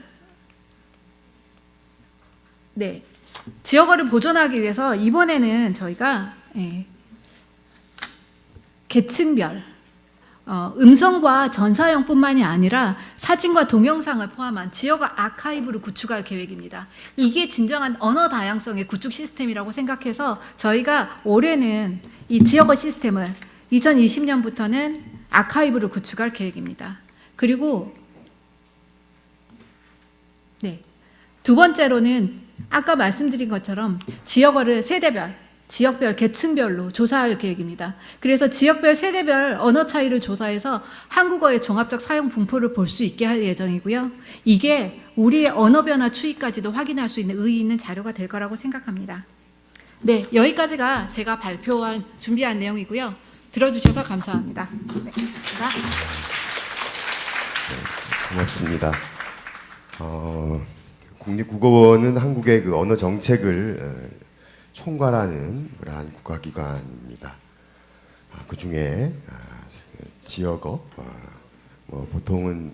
보존하기 위해서 이번에는 저희가 계층별 음성과 전사형뿐만이 아니라 사진과 동영상을 포함한 지역어 아카이브를 구축할 계획입니다. 이게 진정한 언어 다양성의 구축 시스템이라고 생각해서 저희가 올해는 이 지역어 시스템을 2020년부터는 아카이브를 구축할 계획입니다. 그리고 두 번째로는 아까 말씀드린 것처럼 지역어를 세대별, 지역별, 계층별로 조사할 계획입니다. 그래서 지역별, 세대별 언어 차이를 조사해서 한국어의 종합적 사용 분포를 볼 수 있게 할 예정이고요. 이게 우리의 언어 변화 추이까지도 확인할 수 있는 의의 있는 자료가 될 거라고 생각합니다. 네, 여기까지가 제가 준비한 내용이고요. 들어주셔서 감사합니다. 네, 고맙습니다. 국립국어원은 한국의 그 언어 정책을 총괄하는 그러한 국가기관입니다. 그 중에 지역어, 보통은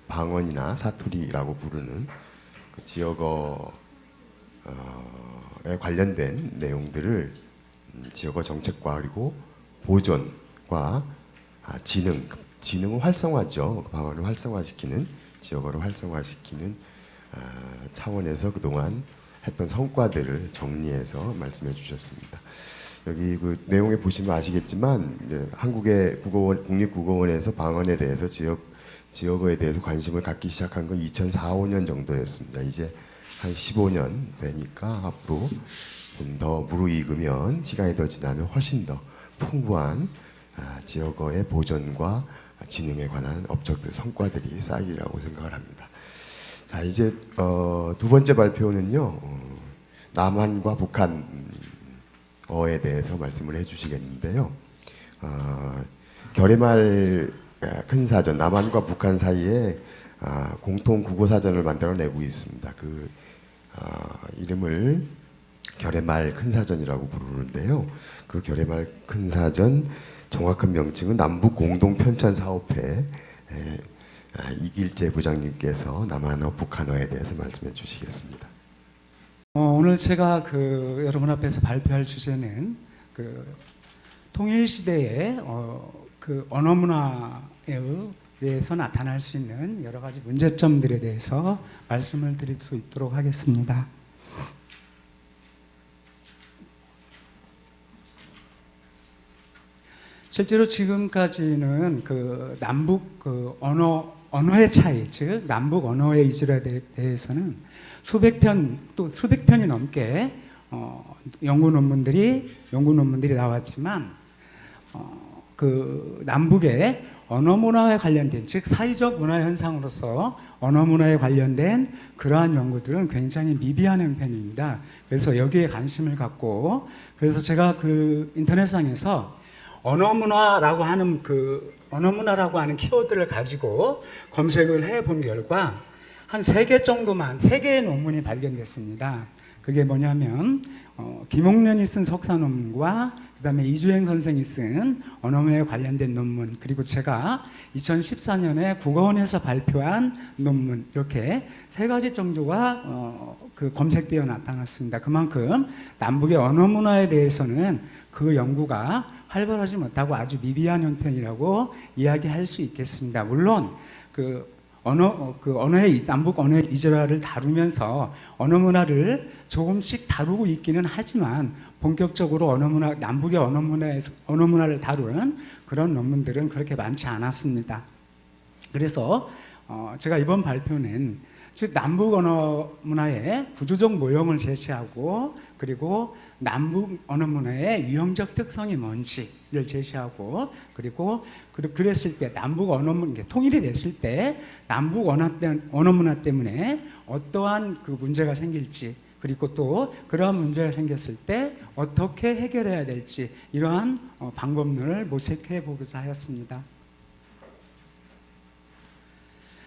방언이나 사투리라고 부르는 그 지역어에 관련된 내용들을 지역어 정책과 그리고 보존과 지능을 활성화죠. 방언을 활성화시키는, 지역어를 활성화시키는 차원에서 그동안 했던 성과들을 정리해서 말씀해 주셨습니다. 여기 그 내용에 보시면 아시겠지만 이제 한국의 국어원, 국립국어원에서 방언에 대해서 지역어에 대해서 관심을 갖기 시작한 건 2004, 5년 정도였습니다. 이제 한 15년 되니까 앞으로 좀 더 무르익으면 시간이 더 지나면 훨씬 더 풍부한 지역어의 보존과 진흥에 관한 업적들 성과들이 쌓이리라고 생각을 합니다. 자, 이제 두 번째 발표는요, 남한과 북한 어에 대해서 말씀을 해주시겠는데요. 결의말 큰 사전, 남한과 북한 사이에 공통 국어 사전을 만들어내고 있습니다. 그 이름을 결의말 큰 사전이라고 부르는데요. 그 결의말 큰 사전 정확한 명칭은 남북 공동 편찬 사업회 이길재 부장님께서 남한어, 북한어에 대해서 말씀해 주시겠습니다. 오늘 제가 여러분 앞에서 발표할 주제는 통일 시대의 언어 문화에 대해서 나타날 수 있는 여러 가지 문제점들에 대해서 말씀을 드릴 수 있도록 하겠습니다. 실제로 지금까지는 남북 언어의 차이, 즉 남북 언어의 이질에 대해서는 수백 편이 넘게 연구 논문들이 나왔지만 남북의 언어 문화에 관련된, 즉 사회적 문화 현상으로서 언어 문화에 관련된 그러한 연구들은 굉장히 미비한 형편입니다. 그래서 여기에 관심을 갖고, 그래서 제가 인터넷상에서 언어 문화라고 하는 키워드를 가지고 검색을 해본 결과 한 3개의 논문이 발견됐습니다. 그게 뭐냐면 김홍련이 쓴 석사 논문과 그다음에 이주행 선생이 쓴 언어문화에 관련된 논문, 그리고 제가 2014년에 국어원에서 발표한 논문, 이렇게 3가지 정도가 검색되어 나타났습니다. 그만큼 남북의 언어 문화에 대해서는 그 연구가 활발하지 못하고 아주 미비한 형편이라고 이야기할 수 있겠습니다. 물론 남북 언어의 이질화를 다루면서 언어 문화를 조금씩 다루고 있기는 하지만 본격적으로 남북의 언어 문화를 다루는 그런 논문들은 그렇게 많지 않았습니다. 그래서 제가 이번 발표는 즉 남북 언어 문화의 구조적 모형을 제시하고, 그리고 남북 언어 문화의 유형적 특성이 뭔지를 제시하고, 그리고 그랬을 때 남북 언어 문화 통일이 됐을 때 남북 언어 문화 때문에 어떠한 문제가 생길지, 그리고 또 그러한 문제가 생겼을 때 어떻게 해결해야 될지, 이러한 방법론을 모색해 보고자 하였습니다.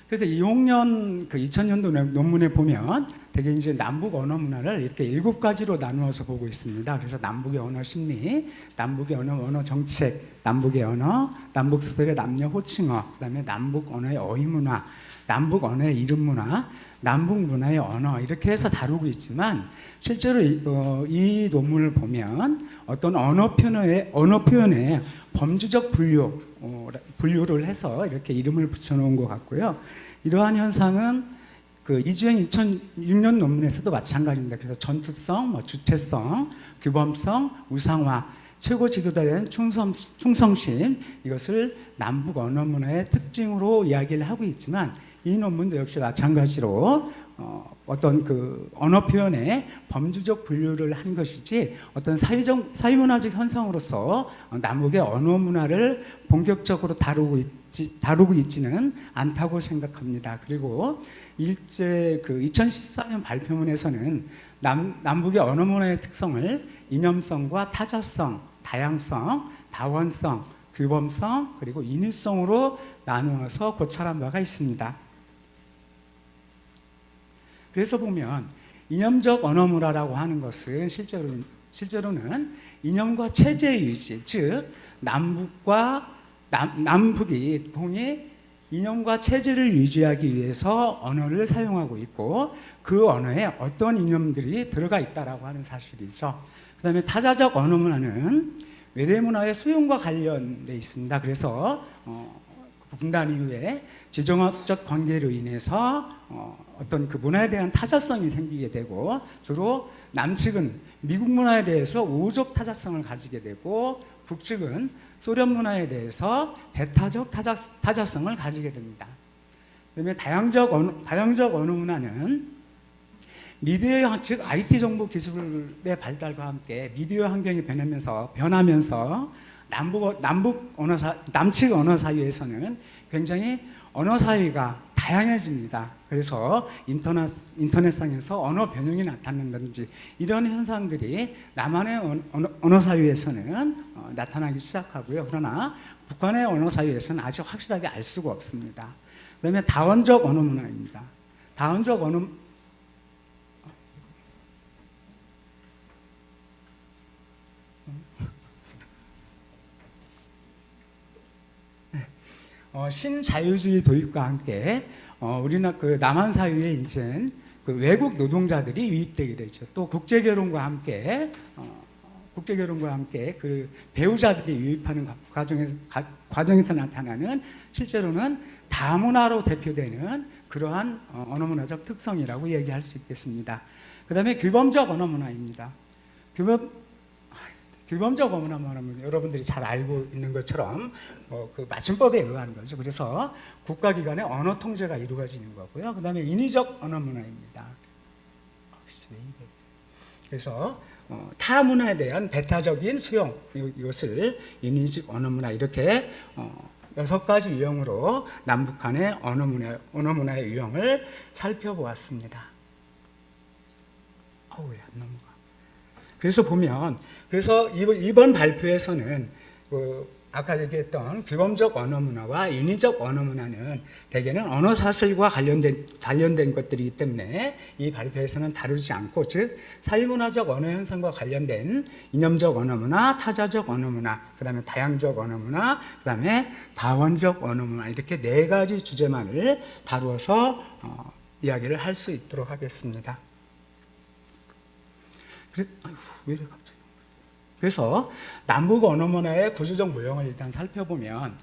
그래서 2000년도 논문에 보면 되게 이제 남북 언어 문화를 이렇게 7가지로 나누어서 보고 있습니다. 그래서 남북의 언어 심리, 남북의 언어 정책, 남북의 언어, 남북 소설의 남녀 호칭어, 그다음에 남북 언어의 어휘 문화, 남북 언어의 이름 문화, 남북 문화의 언어, 이렇게 해서 다루고 있지만 실제로 이 논문을 보면 어떤 언어 표현의 범주적 분류를 해서 이렇게 이름을 붙여놓은 것 같고요. 이러한 현상은 이주행 2006년 논문에서도 마찬가지입니다. 그래서 전투성, 주체성, 규범성, 우상화, 최고 지도자에 대한 충성심, 이것을 남북 언어 문화의 특징으로 이야기를 하고 있지만 이 논문도 역시 마찬가지로 어떤 언어 표현의 범주적 분류를 한 것이지 어떤 사회문화적 현상으로서 남북의 언어 문화를 본격적으로 다루고 있지는 않다고 생각합니다. 그리고 일제 2014년 발표문에서는 남북의 언어 문화의 특성을 이념성과 타자성, 다양성, 다원성, 규범성, 그리고 인유성으로 나누어서 고찰한 바가 있습니다. 그래서 보면 이념적 언어 문화라고 하는 것은 실제로는 이념과 체제의 유지, 즉 남북이 동이 이념과 체제를 유지하기 위해서 언어를 사용하고 있고 그 언어에 어떤 이념들이 들어가 있다라고 하는 사실이죠. 그 다음에 타자적 언어 문화는 외대 문화의 수용과 관련돼 있습니다. 그래서 분단 이후에 지정학적 관계로 인해서 어떤 그 문화에 대한 타자성이 생기게 되고 주로 남측은 미국 문화에 대해서 우호적 타자성을 가지게 되고 북측은 소련 문화에 대해서 배타적 타자성을 가지게 됩니다. 그다음에 다양적 언어 문화는 미디어 즉 IT 정보 기술의 발달과 함께 미디어 환경이 변하면서 남측 언어 사회에서는 굉장히 언어 사회가 다양해집니다. 그래서 인터넷상에서 언어 변형이 나타난다든지 이런 현상들이 남한의 언어 사회에서는 나타나기 시작하고요. 그러나 북한의 언어 사회에서는 아직 확실하게 알 수가 없습니다. 그다음에 다원적 언어 문화입니다. 다원적 언어 신자유주의 도입과 함께 우리나라 그 남한 사회에 이제 그 외국 노동자들이 유입되게 되죠. 또 국제결혼과 함께 그 배우자들이 유입하는 과정에서 나타나는 실제로는 다문화로 대표되는 그러한 언어문화적 특성이라고 얘기할 수 있겠습니다. 그 다음에 규범적 언어문화입니다. 규범적 언어 문화는 여러분들이 잘 알고 있는 것처럼 그 맞춤법에 의한 거죠. 그래서 국가기관의 언어 통제가 이루어지는 거고요. 그 다음에 인위적 언어 문화입니다. 그래서 타 문화에 대한 배타적인 수용, 이것을 인위적 언어 문화 이렇게 6가지 유형으로 남북한의 언어 문화의 유형을 살펴보았습니다. 왜 안 넘어가? 그래서 이번 발표에서는 아까 얘기했던 규범적 언어 문화와 인위적 언어 문화는 대개는 언어 사슬과 관련된 것들이기 때문에 이 발표에서는 다루지 않고, 즉 사회문화적 언어 현상과 관련된 이념적 언어 문화, 타자적 언어 문화, 그다음에 다양적 언어 문화, 그다음에 다원적 언어 문화 이렇게 4가지 주제만을 다루어서 이야기를 할 수 있도록 하겠습니다. 그래서 남북 언어 문화의 구조적 모형을 일단 살펴보면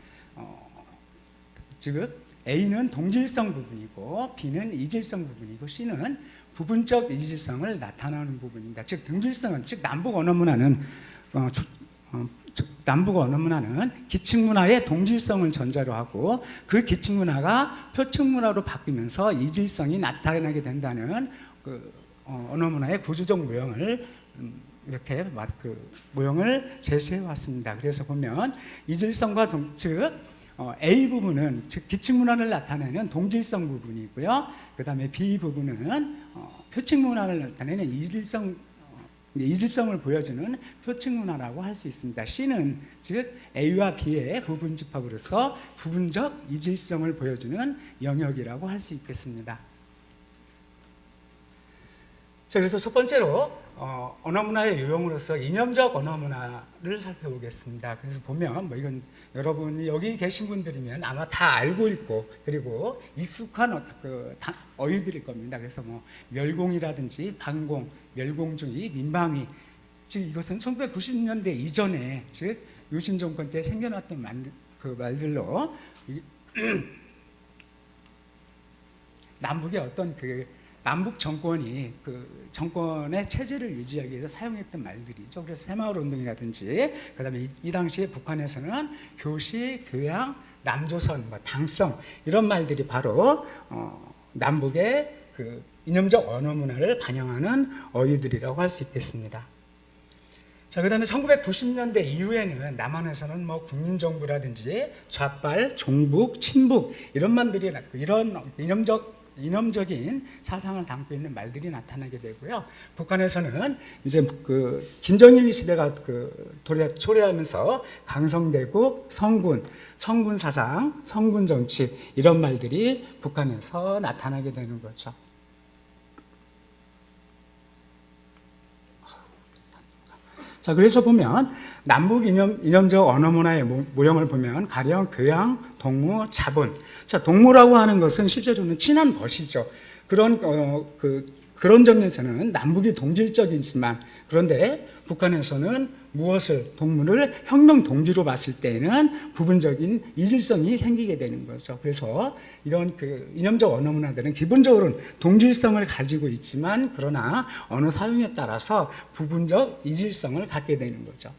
즉 A는 동질성 부분이고 B는 이질성 부분이고 C는 부분적 이질성을 나타나는 부분입니다. 즉 등질성은 즉 남북 언어 문화는 기층 문화의 동질성을 전제로 하고 그 기층 문화가 표층 문화로 바뀌면서 이질성이 나타나게 된다는 그 언어 문화의 구조적 모형을 이렇게 모형을 제시해 왔습니다. 그래서 보면 이질성과 즉 A 부분은 즉 기층 문화를 나타내는 동질성 부분이고요. 그다음에 B 부분은 표층 문화를 나타내는 이질성을 보여주는 표층 문화라고 할 수 있습니다. C는 즉 A와 B의 부분 집합으로서 부분적 이질성을 보여주는 영역이라고 할 수 있겠습니다. 자, 그래서 첫 번째로 언어 문화의 유형으로서 이념적 언어 문화를 살펴보겠습니다. 그래서 보면 이건 여러분이 여기 계신 분들이면 아마 다 알고 있고 그리고 익숙한 어휘들일 겁니다. 그래서 멸공이라든지 반공, 멸공주의, 민방위, 즉 이것은 1990년대 이전에 즉 유신 정권 때 생겨났던 말들로 남북의 어떤 남북 정권이 정권의 체제를 유지하기 위해서 사용했던 말들이죠. 그래서 새마을 운동이라든지, 그다음에 이 당시에 북한에서는 교시, 교양, 남조선, 당성 이런 말들이 바로 남북의 이념적 언어 문화를 반영하는 어휘들이라고 할 수 있겠습니다. 자, 그다음에 1990년대 이후에는 남한에서는 국민정부라든지 좌빨, 종북, 친북 이런 말들이 이런 이념적인 사상을 담고 있는 말들이 나타나게 되고요. 북한에서는 이제 김정일 시대가 초래하면서 강성대국, 성군 사상, 성군 정치 이런 말들이 북한에서 나타나게 되는 거죠. 자, 그래서 보면 남북 이념적 언어 문화의 모형을 보면 가령 교양, 동무, 자본. 자, 동무라고 하는 것은 실제로는 친한 벗이죠. 그런 그런 점에서는 남북이 동질적이지만 그런데 북한에서는 무엇을 동물을 혁명 동지로 봤을 때에는 부분적인 이질성이 생기게 되는 거죠. 그래서 이런 그 이념적 언어 문화들은 기본적으로는 동질성을 가지고 있지만 그러나 언어 사용에 따라서 부분적 이질성을 갖게 되는 거죠.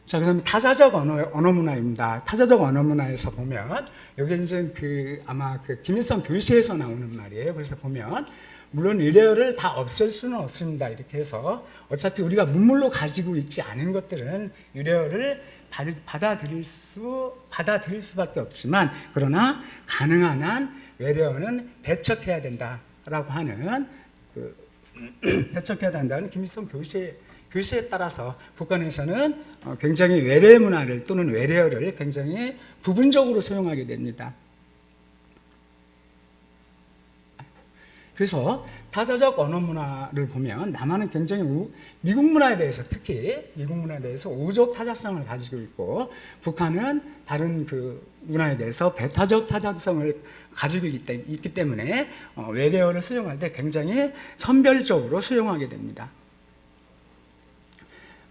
자, 그다음에 타자적 언어 문화입니다. 타자적 언어 문화에서 보면 여기 이제 그 아마 그 김일성 교시에서 나오는 말이에요. 그래서 보면 물론 의례어를 다 없앨 수는 없습니다. 이렇게 해서 어차피 우리가 문물로 가지고 있지 않은 것들은 의례어를 받아들일 수밖에 없지만 그러나 가능한 한 외래어는 배척해야 된다라고 하는 배척해야 된다는 김일성 교시에 따라서 북한에서는 굉장히 외래 문화를 또는 외래어를 굉장히 부분적으로 사용하게 됩니다. 그래서 타자적 언어 문화를 보면 남한은 굉장히 미국 문화에 대해서 특히 미국 문화에 대해서 우적 타자성을 가지고 있고 북한은 다른 그 문화에 대해서 배타적 타자성을 가지고 있기 때문에 외래어를 사용할 때 굉장히 선별적으로 사용하게 됩니다.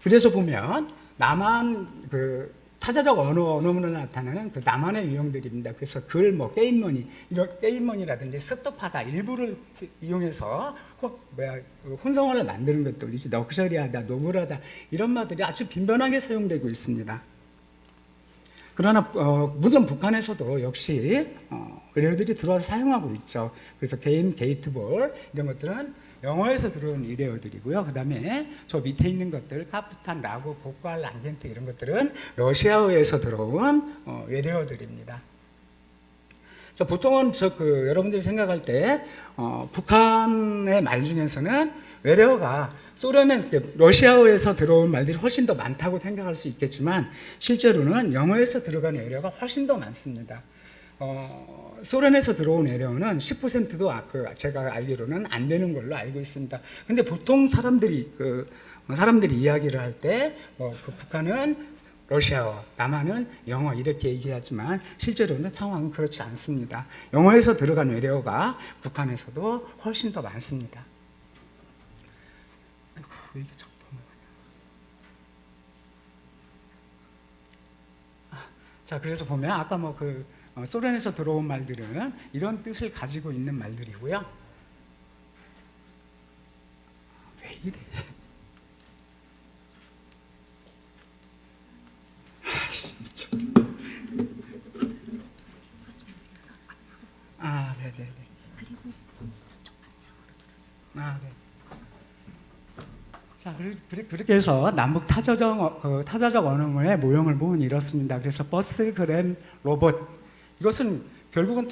그래서 보면 남한 그 타자적 언어 문화에 나타나는 그 남한의 유형들입니다. 그래서 글, 뭐 게임머니 이런 게임머니라든지 습득하다 일부를 이용해서 혼성어를 만드는 것들이지 럭셔리하다, 노블하다 이런 말들이 아주 빈번하게 사용되고 있습니다. 그러나 물론 북한에서도 역시 의뢰어들이 들어와서 사용하고 있죠. 그래서 게임, 게이트볼 이런 것들은 영어에서 들어온 의뢰어들이고요. 그 다음에 저 밑에 있는 것들, 카프탄, 라고, 복괄, 랑겐트 이런 것들은 러시아어에서 들어온 의뢰어들입니다. 보통은 여러분들이 생각할 때 북한의 말 중에서는 외래어가 러시아어에서 들어온 말들이 훨씬 더 많다고 생각할 수 있겠지만 실제로는 영어에서 들어가는 외래어가 훨씬 더 많습니다. 소련에서 들어온 외래어는 10%도 제가 알기로는 안 되는 걸로 알고 있습니다. 근데 보통 사람들이 이야기를 할 때 북한은 러시아어, 남한은 영어 이렇게 얘기하지만 실제로는 상황은 그렇지 않습니다. 영어에서 들어간 외래어가 북한에서도 훨씬 더 많습니다. 자, 그래서 보면 아까 소련에서 들어온 말들은 이런 뜻을 가지고 있는 말들이고요. 왜 이래? 미쳤네. 네네네. 네. 자, 그렇게 해서 남북 타자적 언어의 모형을 보면 이렇습니다. 그래서 버스, 그램, 로봇 이것은 결국은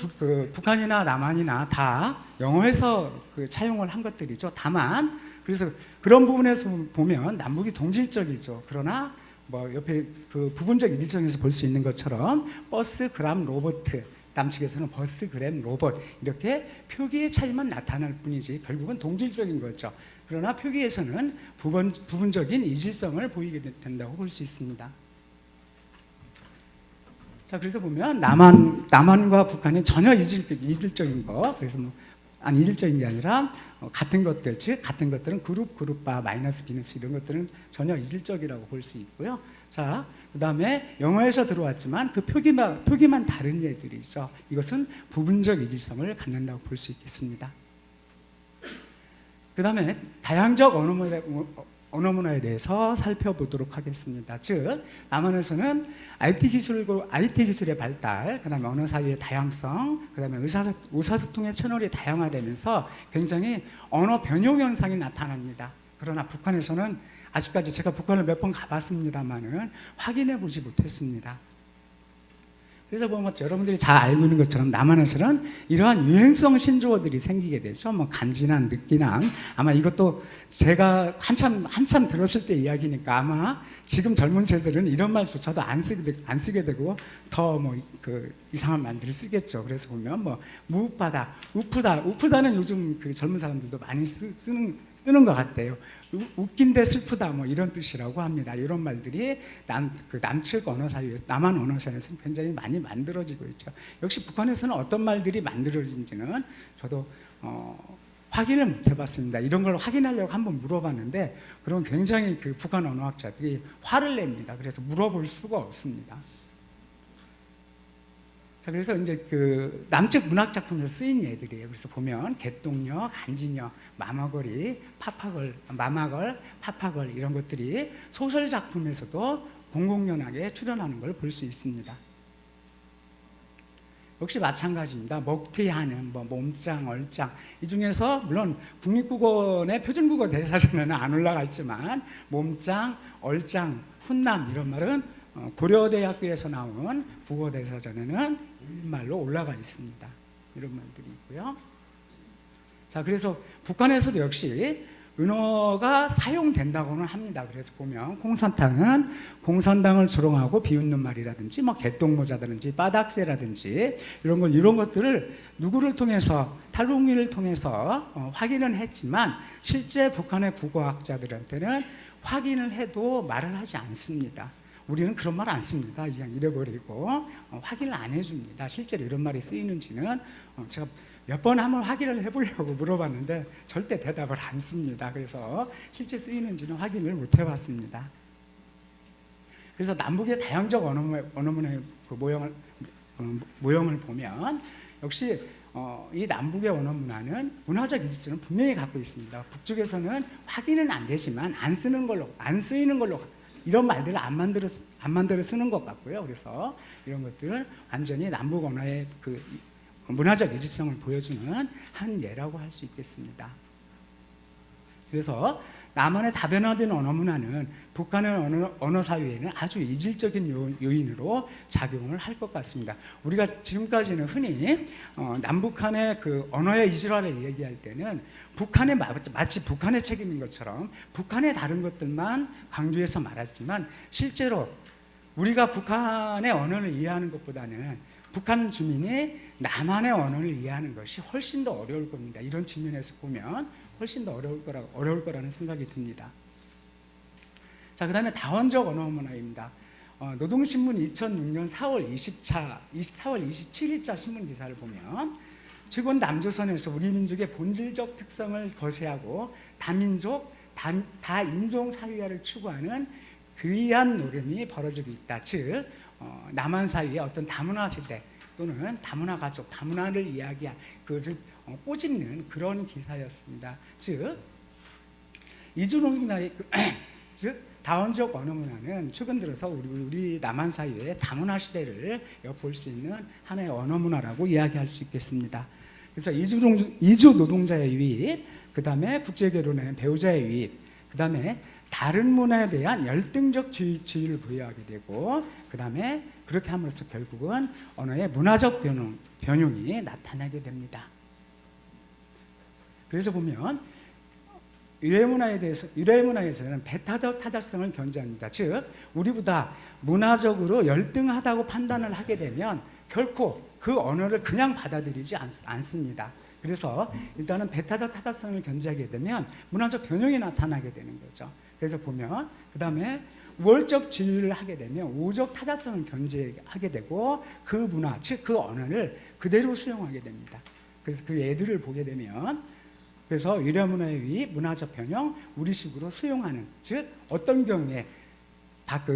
북한이나 남한이나 다 영어에서 차용을 한 것들이죠. 다만 그래서 그런 부분에서 보면 남북이 동질적이죠. 그러나 옆에 부분적 일정에서 볼 수 있는 것처럼 버스, 그램, 로봇 남측에서는 버스, 그램, 로봇 이렇게 표기의 차이만 나타날 뿐이지 결국은 동질적인 거죠. 그러나 표기에서는 부분적인 이질성을 보이게 된다고 볼 수 있습니다. 자, 그래서 보면 남한과 북한이 전혀 이질적인 거, 그래서 이질적인 게 아니라 같은 것들, 즉 같은 것들은 그룹바, 마이너스, 비너스 이런 것들은 전혀 이질적이라고 볼 수 있고요. 자, 그 다음에 영어에서 들어왔지만 그 표기만 다른 예들이죠. 이것은 부분적 이질성을 갖는다고 볼 수 있겠습니다. 그 다음에 다양적 언어 문화에 대해서 살펴보도록 하겠습니다. 즉, 남한에서는 IT 기술의 발달, 그 다음에 언어 사이의 다양성, 그 다음에 의사소통의 채널이 다양화되면서 굉장히 언어 변형 현상이 나타납니다. 그러나 북한에서는 아직까지 제가 북한을 몇 번 가봤습니다만은 확인해 보지 못했습니다. 그래서 보면 여러분들이 잘 알고 있는 것처럼 남한에서는 이러한 유행성 신조어들이 생기게 되죠. 간지남, 느끼남. 아마 이것도 제가 한참 들었을 때 이야기니까 아마 지금 젊은 세대들은 이런 말조차도 안 쓰게 되고 더 이상한 말들을 쓰겠죠. 그래서 보면 무흡하다, 우프다는 요즘 젊은 사람들도 많이 쓰는 쓰는 것 같아요. 웃긴데 슬프다 뭐 이런 뜻이라고 합니다. 이런 말들이 남측 언어 사이에, 남한 언어 사이에서 굉장히 많이 만들어지고 있죠. 역시 북한에서는 어떤 말들이 만들어진지는 저도 확인을 못 해봤습니다. 이런 걸 확인하려고 한번 물어봤는데 그럼 굉장히 그 북한 언어학자들이 화를 냅니다. 그래서 물어볼 수가 없습니다. 자, 그래서 이제 그 남측 문학 작품에서 쓰인 예들이에요. 그래서 보면 개똥녀, 간지녀, 마마걸, 파파걸 이런 것들이 소설 작품에서도 공공연하게 출연하는 걸 볼 수 있습니다. 역시 마찬가지입니다. 먹튀하는, 뭐 몸짱, 얼짱 이 중에서 물론 국립국어원의 표준국어 대사전에는 안 올라가 있지만 몸짱, 얼짱, 훈남 이런 말은 고려대학교에서 나온 국어 대사전에는 일말로 올라가 있습니다. 이런 말들이 있고요. 자, 그래서 북한에서도 역시 은어가 사용된다고는 합니다. 그래서 보면 공산당은 공산당을 조롱하고 비웃는 말이라든지 뭐 개똥모자라든지 빠닥새라든지 이런 것들을 누구를 통해서 탈북민을 통해서 확인을 했지만 실제 북한의 국어학자들한테는 확인을 해도 말을 하지 않습니다. 우리는 그런 말 안 씁니다. 그냥 잃어버리고 확인을 안 해줍니다. 실제로 이런 말이 쓰이는지는 제가 몇 번 한번 확인을 해보려고 물어봤는데 절대 대답을 안 씁니다. 그래서 실제 쓰이는지는 확인을 못 해봤습니다. 그래서 남북의 다양적 언어문의 그 모형을 보면 역시 이 남북의 언어 문화는 문화적 이질성을 분명히 갖고 있습니다. 북쪽에서는 확인은 안 되지만 안 쓰이는 걸로 이런 말들을 안 만들어 쓰는 것 같고요. 그래서 이런 것들은 완전히 남북 언어의 그 문화적 이질성을 보여주는 한 예라고 할 수 있겠습니다. 그래서 남한의 다변화된 언어 문화는 북한의 언어 사회에는 아주 이질적인 요인으로 작용을 할 것 같습니다. 우리가 지금까지는 흔히 남북한의 그 언어의 이질화를 얘기할 때는 북한의 마치 북한의 책임인 것처럼 북한의 다른 것들만 강조해서 말했지만 실제로 우리가 북한의 언어를 이해하는 것보다는 북한 주민이 남한의 언어를 이해하는 것이 훨씬 더 어려울 겁니다. 이런 측면에서 보면 훨씬 더 어려울 거라는 생각이 듭니다. 자, 그 다음에 다원적 언어 문화입니다. 노동신문 2006년 4월 27일자 신문 기사를 보면 최근 남조선에서 우리 민족의 본질적 특성을 거세하고 다민족, 다인종 사회화를 추구하는 괴이한 노름이 벌어지고 있다. 즉 남한 사회의 어떤 다문화 세대 또는 다문화 가족, 다문화를 이야기한 그것을 꼬집는 그런 기사였습니다. 즉 이주노동자의 즉 다원적 언어 문화는 최근 들어서 우리 남한 사회의 다문화 시대를 엿볼 수 있는 하나의 언어 문화라고 이야기할 수 있겠습니다. 그래서 이주 노동자의 유입, 그 다음에 국제결혼의 배우자의 유입, 그 다음에 다른 문화에 대한 열등적 지위를 부여하게 되고 그 다음에 그렇게 함으로써 결국은 언어의 문화적 변용이 나타나게 됩니다. 그래서 보면 유래문화에서는 배타적 타자성을 견지합니다. 즉 우리보다 문화적으로 열등하다고 판단을 하게 되면 결코 그 언어를 그냥 받아들이지 않습니다. 그래서 일단은 배타적 타자성을 견지하게 되면 문화적 변형이 나타나게 되는 거죠. 그래서 보면 그 다음에 우월적 지위를 하게 되면 우호적 타자성을 견지하게 되고 그 문화, 즉 그 언어를 그대로 수용하게 됩니다. 그래서 그 예들을 보게 되면 그래서 유래문화의 유입, 문화적 변형, 우리식으로 수용하는, 즉 어떤 경우에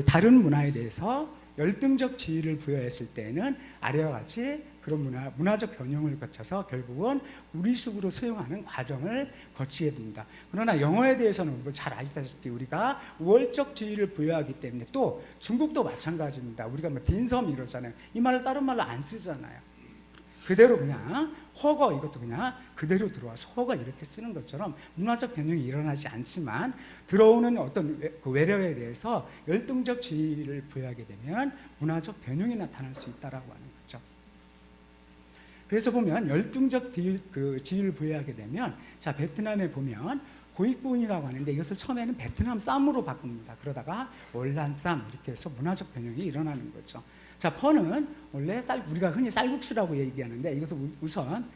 다른 문화에 대해서 열등적 지위를 부여했을 때는 아래와 같이 그런 문화적 변형을 거쳐서 결국은 우리식으로 수용하는 과정을 거치게 됩니다. 그러나 영어에 대해서는 잘 아시다시피 우리가 우월적 지위를 부여하기 때문에 또 중국도 마찬가지입니다. 우리가 뭐 딘섬 이러잖아요. 이 말을 다른 말로 안 쓰잖아요. 그대로 그냥 허거 이것도 그냥 그대로 들어와서 허거 이렇게 쓰는 것처럼 문화적 변형이 일어나지 않지만 들어오는 어떤 외래어에 대해서 열등적 지위를 부여하게 되면 문화적 변형이 나타날 수 있다라고 하는 거죠. 그래서 보면 열등적 지위를 부여하게 되면 자 베트남에 보면 고익부인이라고 하는데 이것을 처음에는 베트남 쌈으로 바꿉니다. 그러다가 월남 쌈 이렇게 해서 문화적 변형이 일어나는 거죠. 자, 퍼는 원래 우리가 흔히 쌀국수라고 얘기하는데 이것을 우선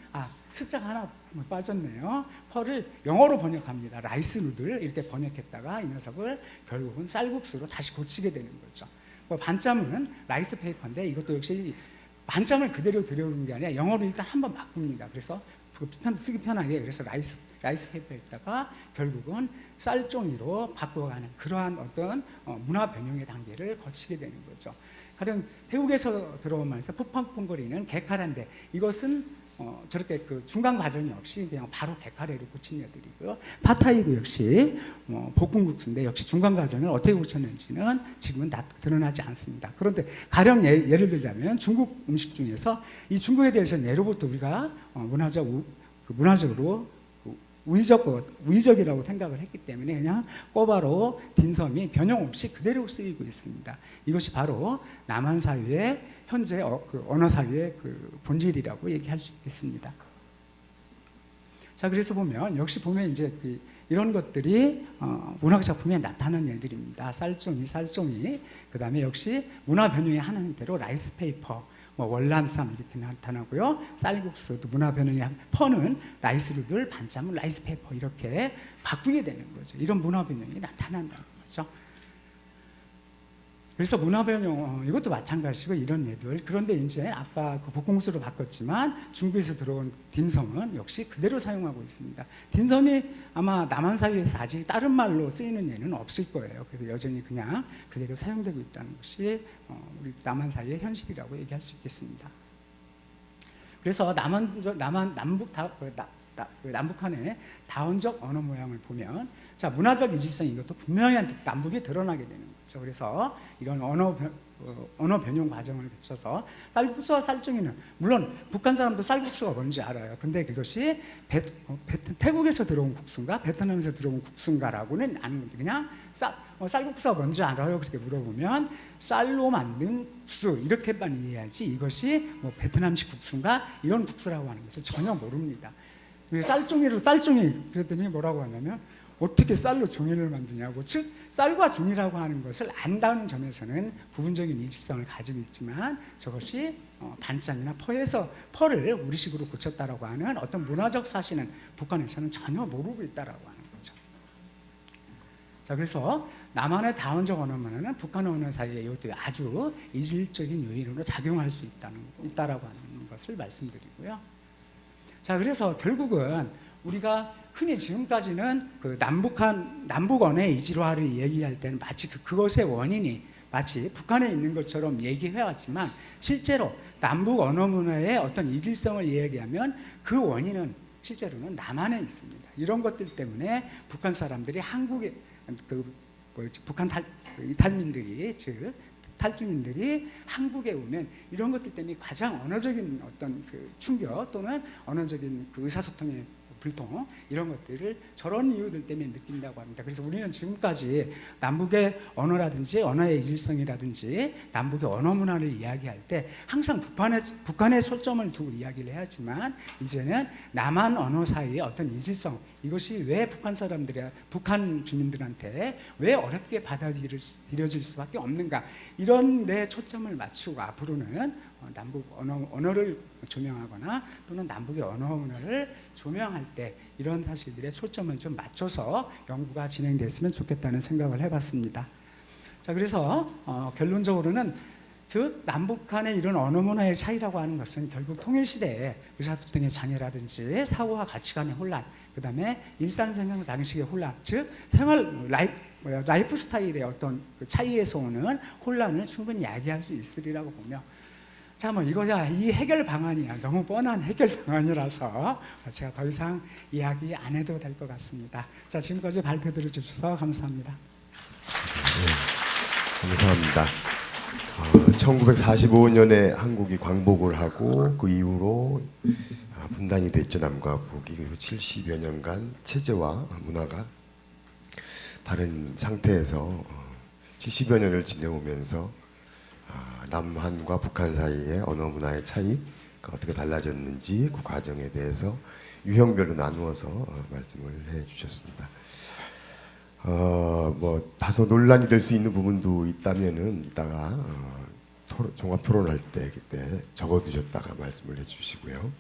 숫자가 하나 빠졌네요. 펄을 영어로 번역합니다. 라이스 누들 이렇게 번역했다가 이 녀석을 결국은 쌀국수로 다시 고치게 되는 거죠. 뭐 반짬은 라이스 페이퍼인데 이것도 역시 반짬을 그대로 들여오는 게 아니라 영어로 일단 한번 바꿉니다. 그래서 쓰기 편하게 그래서 라이스 페이퍼에다가 결국은 쌀종이로 바꿔가는 그러한 어떤 문화 변형의 단계를 거치게 되는 거죠. 가령 태국에서 들어온 말에서 푸팡풍거리는 개카레인데 이것은 저렇게 그 중간 과정이 없이 그냥 바로 개카레로 고친 애들이고요. 팟타이도 역시 볶음국수인데 역시 중간 과정을 어떻게 고쳤는지는 지금은 다 드러나지 않습니다. 그런데 가령 예를 들자면 중국 음식 중에서 이 중국에 대해서는 예로부터 우리가 문화적으로 우의적이라고 생각을 했기 때문에 그냥 꼬바로 딘섬이 변형 없이 그대로 쓰이고 있습니다. 이것이 바로 남한 사회의 현재 그 언어 사회의 그 본질이라고 얘기할 수 있겠습니다. 자, 그래서 역시 보면 이제 이런 것들이 문학 작품에 나타나는 애들입니다. 쌀종이, 그 다음에 역시 문화 변형의 한 형태로 라이스 페이퍼, 월남쌈 이렇게 나타나고요. 쌀국수도 문화 변형의 퍼는 라이스 누들, 반짬은 라이스 페이퍼 이렇게 바꾸게 되는 거죠. 이런 문화 변형이 나타난다는 거죠. 그래서 문화 변형 이것도 마찬가지고 이런 예들. 그런데 이제 아까 그 볶음국수로 바꿨지만 중국에서 들어온 딤섬은 역시 그대로 사용하고 있습니다. 딤섬이 아마 남한 사회에서 아직 다른 말로 쓰이는 예는 없을 거예요. 그래서 여전히 그냥 그대로 사용되고 있다는 것이 우리 남한 사회의 현실이라고 얘기할 수 있겠습니다. 그래서 남북한의 다원적 언어 모양을 보면 자 문화적 이질성 이것도 분명히 남북이 드러나게 되는 거죠. 그래서 이런 언어 변형 과정을 거쳐서 쌀국수와 쌀종이는 물론 북한 사람도 쌀국수가 뭔지 알아요. 근데 그것이 태국에서 들어온 국수인가 베트남에서 들어온 국수인가라고는 아는 건데 그냥 쌀국수가 뭔지 알아요. 그렇게 물어보면 쌀로 만든 국수 이렇게만 이해하지 이것이 베트남식 국수인가 이런 국수라고 하는 것을 전혀 모릅니다. 쌀종이로 쌀종이 그랬더니 뭐라고 하냐면 어떻게 쌀로 종이를 만드냐고 즉 쌀과 종이라고 하는 것을 안다는 점에서는 부분적인 이질성을 가지고 있지만 저것이 반짬이나 퍼를 우리식으로 고쳤다라고 하는 어떤 문화적 사실은 북한에서는 전혀 모르고 있다라고 하는 거죠. 자 그래서 남한의 다원적 언어 문화는 북한 언어 사이에 이것도 아주 이질적인 요인으로 작용할 수 있다라고 하는 것을 말씀드리고요. 자 그래서 결국은 우리가 흔히 지금까지는 그 남북 언어의 이질화를 얘기할 때는 마치 그것의 원인이 마치 북한에 있는 것처럼 얘기해왔지만 실제로 남북 언어 문화의 어떤 이질성을 이야기하면 그 원인은 실제로는 남한에 있습니다. 이런 것들 때문에 북한 사람들이 한국에 북한 이탈민들이 즉 탈주민들이 한국에 오면 이런 것들 때문에 가장 언어적인 어떤 그 충격 또는 언어적인 그 의사소통의 불통 이런 것들을 저런 이유들 때문에 느낀다고 합니다. 그래서 우리는 지금까지 남북의 언어라든지 언어의 이질성이라든지 남북의 언어 문화를 이야기할 때 항상 북한에 초점을 두고 이야기를 해야지만 이제는 남한 언어 사이의 어떤 이질성 이것이 왜 북한 주민들한테 왜 어렵게 받아들여질 수밖에 없는가 이런 데 초점을 맞추고 앞으로는 남북 언어를 조명하거나 또는 남북의 언어 문화를 조명할 때 이런 사실들의 초점을 좀 맞춰서 연구가 진행됐으면 좋겠다는 생각을 해봤습니다. 자 그래서 결론적으로는 즉 남북한의 이런 언어 문화의 차이라고 하는 것은 결국 통일시대의 의사소통의 장애라든지 사고와 가치관의 혼란 그 다음에 일상생활 방식의 혼란 즉 라이프 스타일의 어떤 그 차이에서 오는 혼란을 충분히 야기할 수 있으리라고 보며 자, 이거야 이 해결 방안이야 너무 뻔한 해결 방안이라서 제가 더 이상 이야기 안 해도 될 것 같습니다. 자, 지금까지 발표 들어주셔서 감사합니다. 네, 감사합니다. 1945년에 한국이 광복을 하고 그 이후로 분단이 됐죠. 남과 북이. 그리고 70여 년간 체제와 문화가 다른 상태에서 70여 년을 지내오면서 남한과 북한 사이의 언어 문화의 차이가 어떻게 달라졌는지 그 과정에 대해서 유형별로 나누어서 말씀을 해주셨습니다. 다소 논란이 될 수 있는 부분도 있다면은 이따가 종합 토론할 때 그때 적어두셨다가 말씀을 해주시고요.